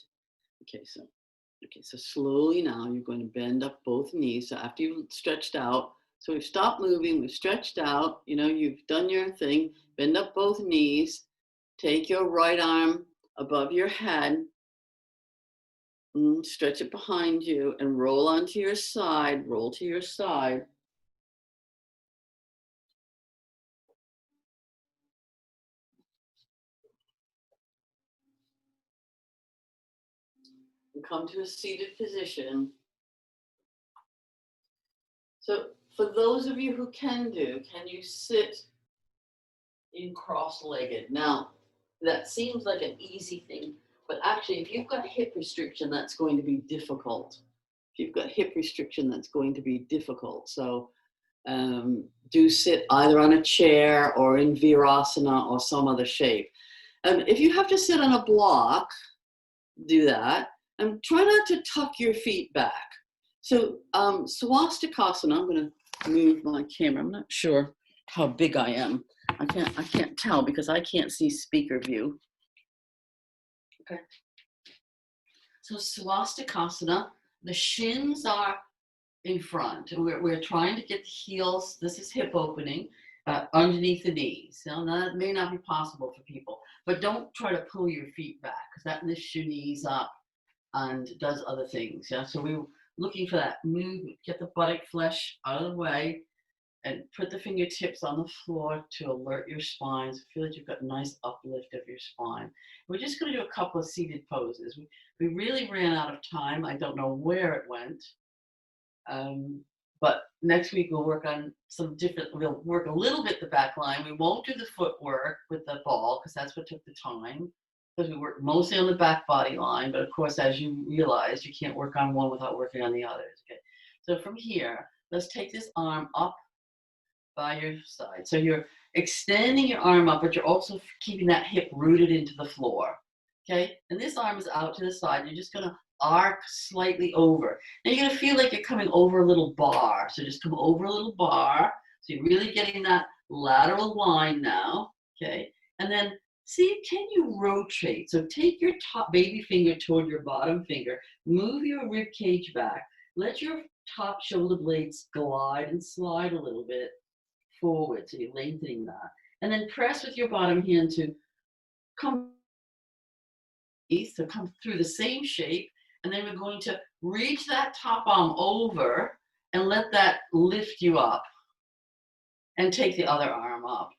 so slowly now you're going to bend up both knees. So after you've stretched out, so we've stopped moving, we've stretched out, you've done your thing, bend up both knees, take your right arm above your head, stretch it behind you and roll onto your side, roll to your side. And come to a seated position. So for those of you who can you sit in cross-legged? Now, that seems like an easy thing, but actually if you've got hip restriction, that's going to be difficult. If you've got hip restriction, that's going to be difficult. So do sit either on a chair or in virasana or some other shape. If you have to sit on a block, do that. And try not to tuck your feet back. So swastikasana, I'm going to move my camera. I'm not sure how big I am. I can't tell because I can't see speaker view. Okay. So swastikasana, the shins are in front. And we're trying to get the heels, this is hip opening, underneath the knees. Now that may not be possible for people, but don't try to pull your feet back because that lifts your knees up and does other things. Yeah, so we're looking for that movement. Get the buttock flesh out of the way and put the fingertips on the floor to alert your spine. So feel that you've got a nice uplift of your spine. We're just going to do a couple of seated poses. We really ran out of time. I don't know where it went. But next week we'll work on we'll work a little bit the back line. We won't do the footwork with the ball because that's what took the time. Because we work mostly on the back body line, but of course, as you realize, you can't work on one without working on the others. Okay, so from here, let's take this arm up by your side. So you're extending your arm up, but you're also keeping that hip rooted into the floor. Okay, and this arm is out to the side. You're just gonna arc slightly over. Now you're gonna feel like you're coming over a little bar. So just come over a little bar. So you're really getting that lateral line now. Okay, and then see, can you rotate? So take your top baby finger toward your bottom finger. Move your rib cage back. Let your top shoulder blades glide and slide a little bit forward. So you're lengthening that. And then press with your bottom hand to come so come through the same shape, and then we're going to reach that top arm over and let that lift you up, and take the other arm up.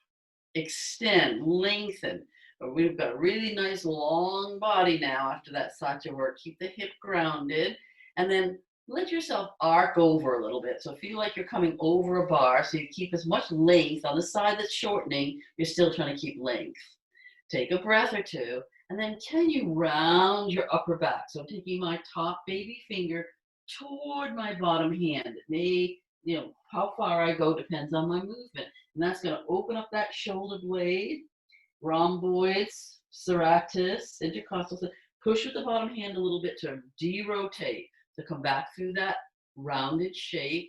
Extend, lengthen. We've got a really nice long body now after that satya work. Keep the hip grounded, and then let yourself arc over a little bit. So feel like you're coming over a bar, so you keep as much length on the side that's shortening. You're still trying to keep length. Take a breath or two. And then can you round your upper back? So I'm taking my top baby finger toward my bottom hand. It may, how far I go depends on my movement. And that's going to open up that shoulder blade, rhomboids, serratus, intercostal. Push with the bottom hand a little bit to de-rotate, to come back through that rounded shape.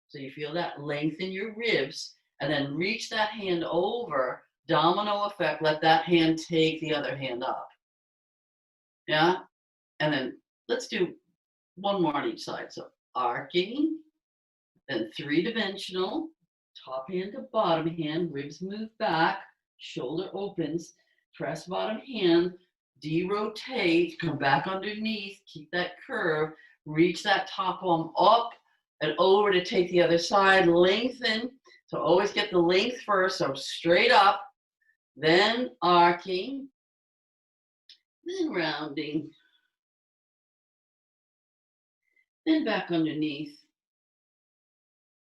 So you feel that length in your ribs, and then reach that hand over. Domino effect, let that hand take the other hand up. Yeah? And then let's do one more on each side. So arcing, then three-dimensional, top hand to bottom hand, ribs move back, shoulder opens, press bottom hand, de-rotate, come back underneath, keep that curve, reach that top arm up and over to take the other side, lengthen. So always get the length first, so straight up, then arcing, then rounding, then back underneath,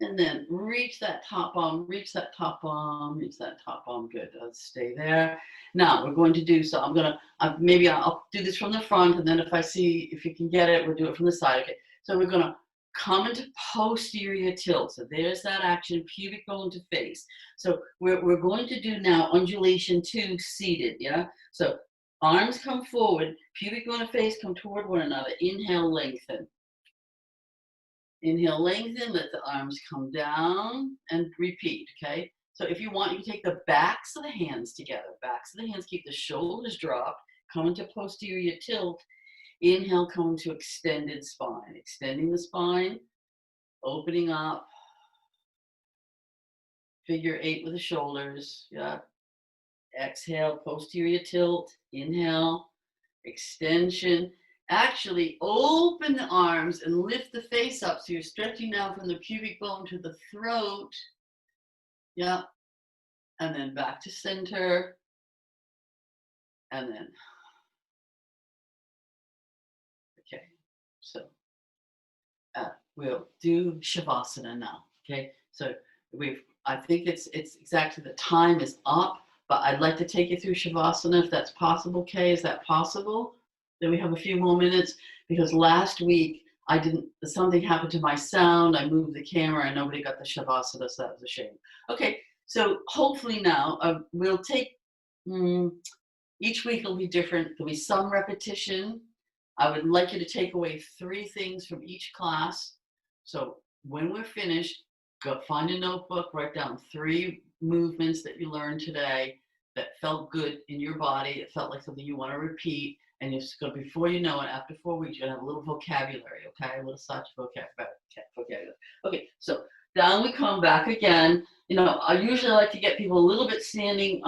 and then reach that top arm, reach that top arm, reach that top arm. Good, let's stay there. Now we're going to do, so I'm gonna, maybe I'll do this from the front, and then if you can get it, we'll do it from the side. Okay, so we're gonna come into posterior tilt. So there's that action, pubic bone to face. So we're going to do now undulation 2 seated, yeah? So arms come forward, pubic bone to face come toward one another. Inhale, lengthen. Inhale, lengthen, let the arms come down, and repeat, okay? So if you want, you can take the backs of the hands together. Backs of the hands, keep the shoulders dropped, come into posterior tilt. Inhale, come to extended spine. Extending the spine, opening up. Figure 8 with the shoulders, yeah. Exhale, posterior tilt. Inhale, extension. Actually, open the arms and lift the face up. So you're stretching now from the pubic bone to the throat. Yeah. And then back to center. And then, okay. So we'll do Shavasana now. Okay. So I think it's exactly, the time is up, but I'd like to take you through Shavasana if that's possible. Kay, is that possible? Then we have a few more minutes, because last week something happened to my sound. I moved the camera and nobody got the Shavasana, so that was a shame. Okay, so hopefully now we'll take, each week will be different. There'll be some repetition. I would like you to take away 3 things from each class. So when we're finished, go find a notebook, write down 3 movements that you learned today that felt good in your body. It felt like something you want to repeat. And before you know it, after 4 weeks, you're going to have a little vocabulary, okay? A little such vocabulary. Okay, so down we come back again. I usually like to get people a little bit standing.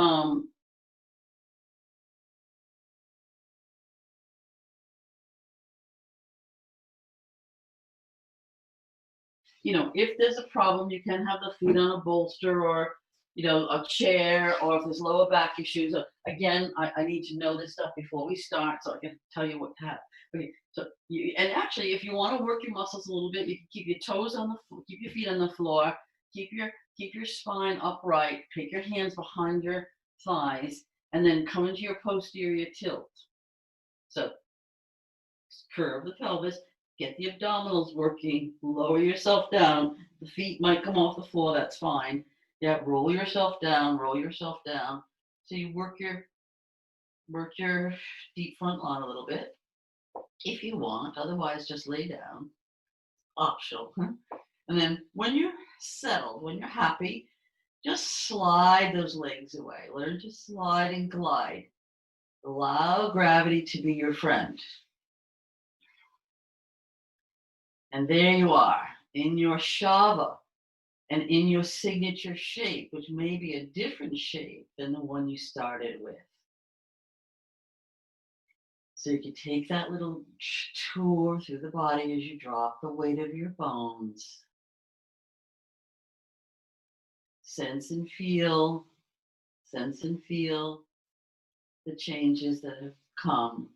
If there's a problem, you can have the feet on a bolster or, a chair, or if there's lower back issues. Again, I need to know this stuff before we start so I can tell you what to have. Okay, so and actually, if you want to work your muscles a little bit, you can keep your toes on the floor, keep your feet on the floor, keep your spine upright, take your hands behind your thighs, and then come into your posterior tilt. So curve the pelvis, get the abdominals working, lower yourself down. The feet might come off the floor, that's fine. Yeah, roll yourself down, roll yourself down. So you work your deep front line a little bit if you want. Otherwise, just lay down. Optional. And then when you're settled, when you're happy, just slide those legs away. Learn to slide and glide. Allow gravity to be your friend. And there you are in your shava and in your signature shape, which may be a different shape than the one you started with. So you can take that little tour through the body as you drop the weight of your bones. Sense and feel, sense and feel the changes that have come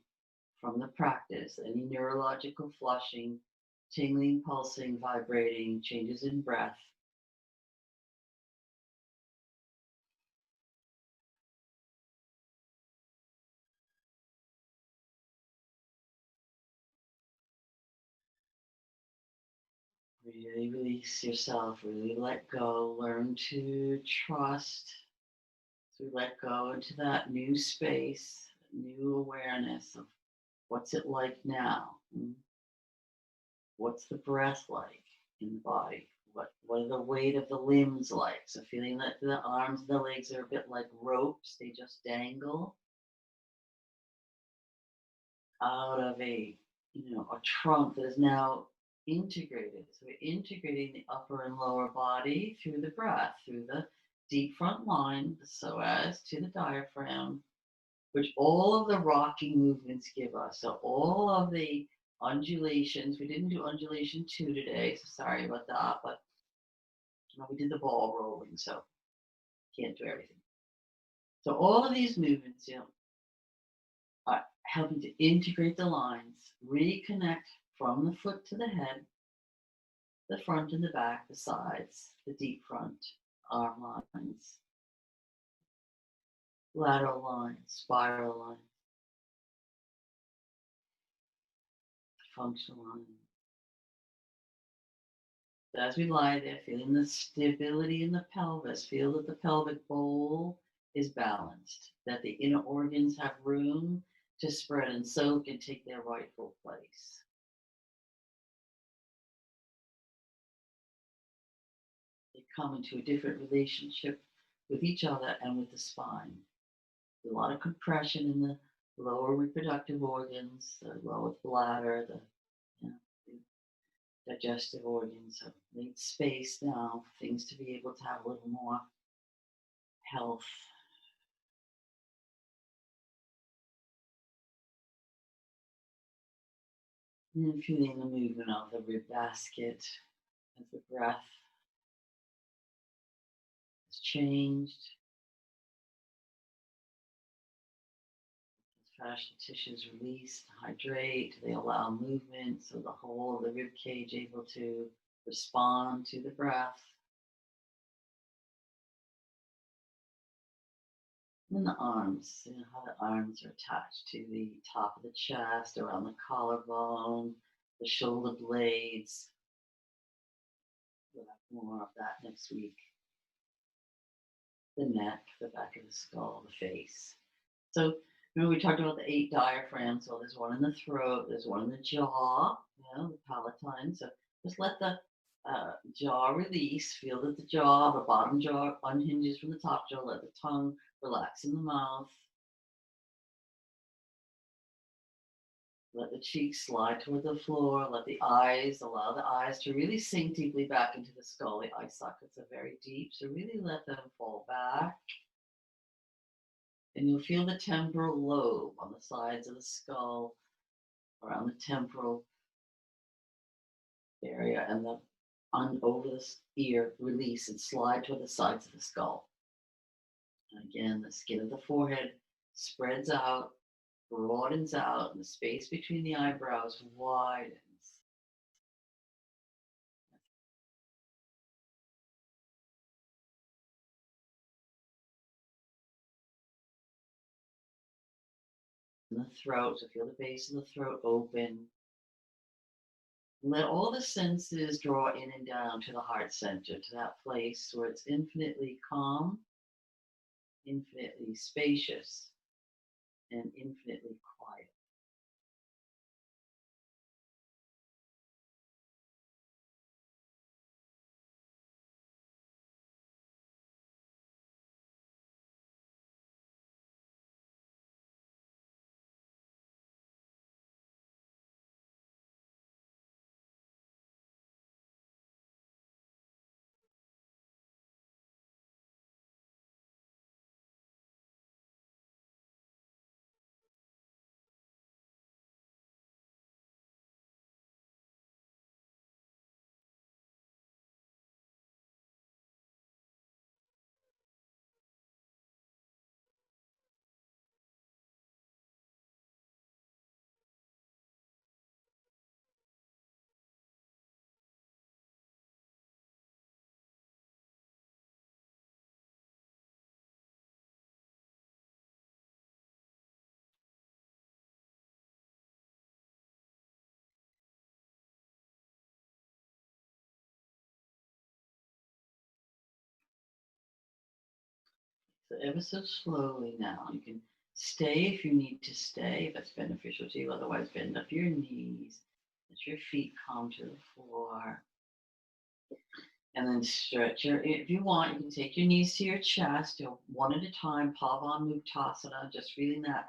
from the practice. Any neurological flushing, tingling, pulsing, vibrating, changes in breath. Really release yourself, really let go, learn to trust, to let go into that new space, new awareness of what's it like now? What's the breath like in the body? What are the weight of the limbs like? So feeling that the arms and the legs are a bit like ropes, they just dangle out of a trunk that is now integrated. So we're integrating the upper and lower body through the breath, through the deep front line, the psoas to the diaphragm, which all of the rocking movements give us. So all of the undulations, we didn't do undulation 2 today, so sorry about that, but we did the ball rolling, so can't do everything. So all of these movements, are helping to integrate the lines, reconnect from the foot to the head, the front and the back, the sides, the deep front, arm lines, lateral lines, spiral lines, functional lines. As we lie there, feeling the stability in the pelvis, feel that the pelvic bowl is balanced, that the inner organs have room to spread and soak and take their rightful place. They come into a different relationship with each other and with the spine. There's a lot of compression in the lower reproductive organs, the lower bladder, the digestive organs. So need space now for things to be able to have a little more health. And then feeling the movement of the rib basket as the breath has changed. As fascial tissues release, hydrate, they allow movement, so the whole of the rib cage able to respond to the breath. And the arms, how the arms are attached to the top of the chest, around the collarbone, the shoulder blades. We'll have more of that next week. The neck, the back of the skull, the face. So remember we talked about the 8 diaphragms. So there's one in the throat, there's one in the jaw, the palatine. So just let the jaw release. Feel that the jaw, the bottom jaw unhinges from the top jaw. Let the tongue relax in the mouth. Let the cheeks slide toward the floor. Let the eyes, allow the eyes to really sink deeply back into the skull. The eye sockets are very deep, so really let them fall back. And you'll feel the temporal lobe on the sides of the skull, around the temporal area, and over the ear, release and slide toward the sides of the skull. And again, the skin of the forehead spreads out, broadens out, and the space between the eyebrows widens. And the throat, so feel the base of the throat open. Let all the senses draw in and down to the heart center, to that place where it's infinitely calm, infinitely spacious, and infinitely quiet. So ever so slowly now, you can stay if you need to stay, if that's beneficial to you. Otherwise, bend up your knees, let your feet come to the floor, and then stretch your. If you want, you can take your knees to your chest, one at a time, Pavanmuktasana, just feeling that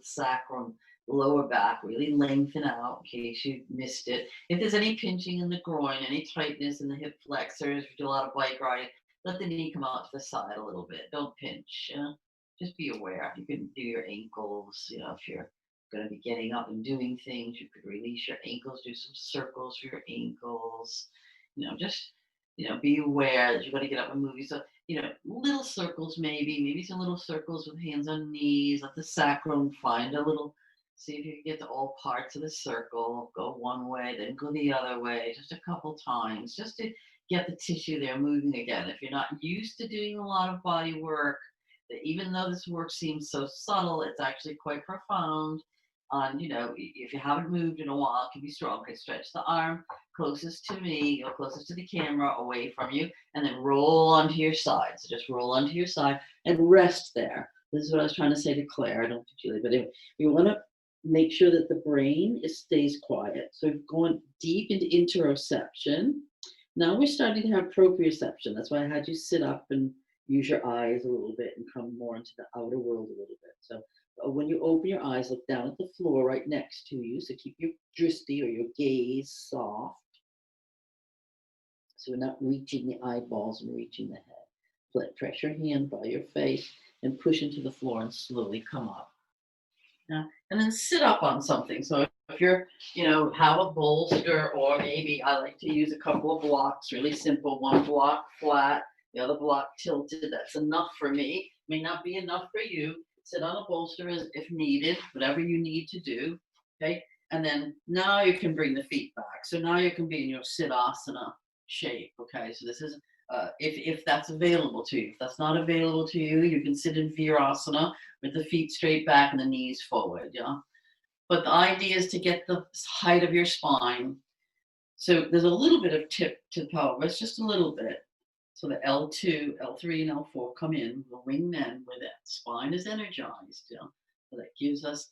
sacrum, lower back really lengthen out in case you missed it. If there's any pinching in the groin, any tightness in the hip flexors, if you do a lot of bike riding, let the knee come out to the side a little bit. Don't pinch. Just be aware. You can do your ankles. If you're going to be getting up and doing things, you could release your ankles, do some circles for your ankles. Just be aware that you're going to get up and move. So, little circles, maybe some little circles with hands on knees. Let the sacrum find a little, see if you can get to all parts of the circle. Go one way, then go the other way, just a couple times, just to get the tissue there moving again. If you're not used to doing a lot of body work, that even though this work seems so subtle, it's actually quite profound. If you haven't moved in a while, it can be strong. Okay, stretch the arm closest to me, closest to the camera, away from you, and then roll onto your side. So just roll onto your side and rest there. This is what I was trying to say to Claire. I don't think Julie, but anyway, you want to make sure that the brain stays quiet. So going deep into interoception. Now we're starting to have proprioception. That's why I had you sit up and use your eyes a little bit and come more into the outer world a little bit. So when you open your eyes, look down at the floor right next to you. So keep your drishti or your gaze soft. So we're not reaching the eyeballs and reaching the head. Press your hand by your face and push into the floor and slowly come up. Now, and then sit up on something. So if you're, have a bolster, or maybe I like to use a couple of blocks, really simple, one block flat, the other block tilted. That's enough for me. May not be enough for you. Sit on a bolster if needed, whatever you need to do. Okay. And then now you can bring the feet back. So now you can be in your Siddhasana shape. Okay. So this is if that's available to you. If that's not available to you, you can sit in Virasana with the feet straight back and the knees forward. Yeah. But the idea is to get the height of your spine. So there's a little bit of tip to pelvis, just a little bit. So the L2, L3, and L4 come in, the wingmen, where that spine is energized. Yeah. So that gives us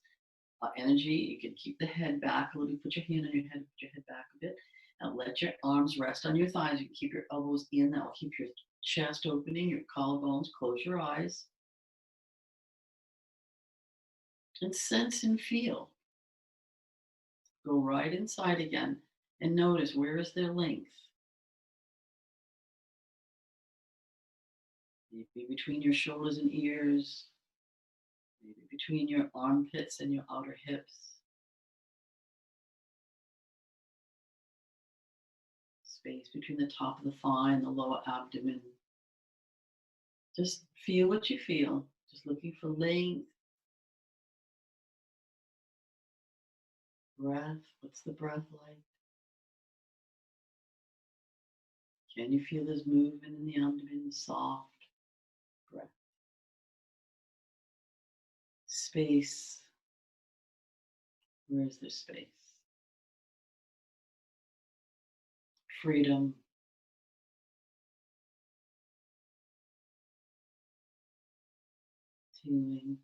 energy. You can keep the head back a little. Put your hand on your head, put your head back a bit. And let your arms rest on your thighs. You can keep your elbows in. That will keep your chest opening, your collarbones. Close your eyes. And sense and feel. Go right inside again and notice, where is their length? Maybe between your shoulders and ears, maybe between your armpits and your outer hips. Space between the top of the thigh and the lower abdomen. Just feel what you feel. Just looking for length. Breath. What's the breath like? Can you feel this movement in the abdomen? Soft breath. Space. Where is there space? freedom, healing,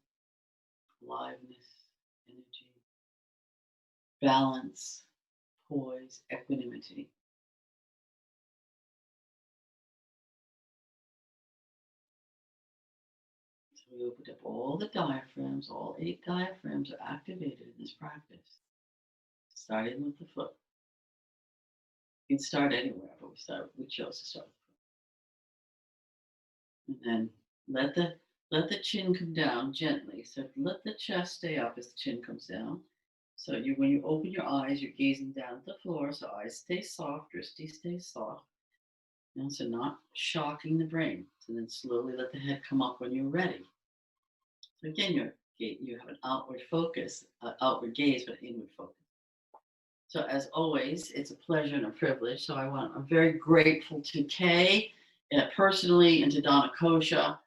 aliveness, energy, balance, poise, equanimity. So we opened up all the diaphragms, all 8 diaphragms are activated in this practice. Starting with the foot. You can start anywhere, but we chose to start with the foot. And then let the chin come down gently. So let the chest stay up as the chin comes down. So when you open your eyes, you're gazing down at the floor. So eyes stay soft, wristy stays soft. And so not shocking the brain. So then slowly let the head come up when you're ready. So again, you have an outward focus, outward gaze, but inward focus. So as always, it's a pleasure and a privilege. So I'm very grateful to Kay personally and to Donna Kosha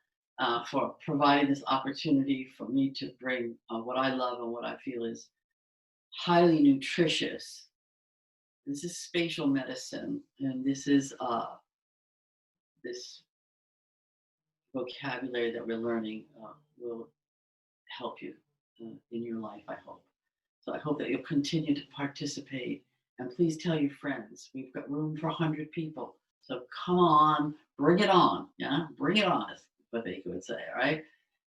for providing this opportunity for me to bring what I love and what I feel is highly nutritious. This is spatial medicine, and this is this vocabulary that we're learning will help you in your life, I hope. So I hope that you'll continue to participate, and please tell your friends. We've got room for 100 people. So come on, bring it on. Yeah, bring it on, is what they would say, all right?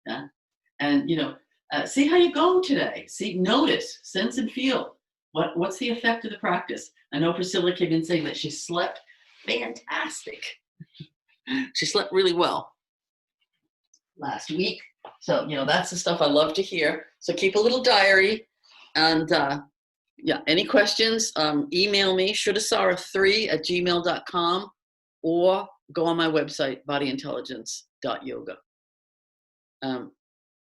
Yeah. And see how you go today. See, notice, sense and feel. What's the effect of the practice? I know Priscilla came in saying that she slept fantastic. She slept really well last week. So, that's the stuff I love to hear. So keep a little diary. And any questions, email me, Shuddhasara3@gmail.com, or go on my website, bodyintelligence.yoga.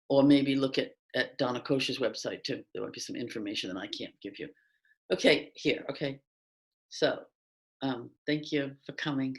Or maybe look at Donna Kosha's website too. There might be some information that I can't give you. Okay, here, okay. So, thank you for coming.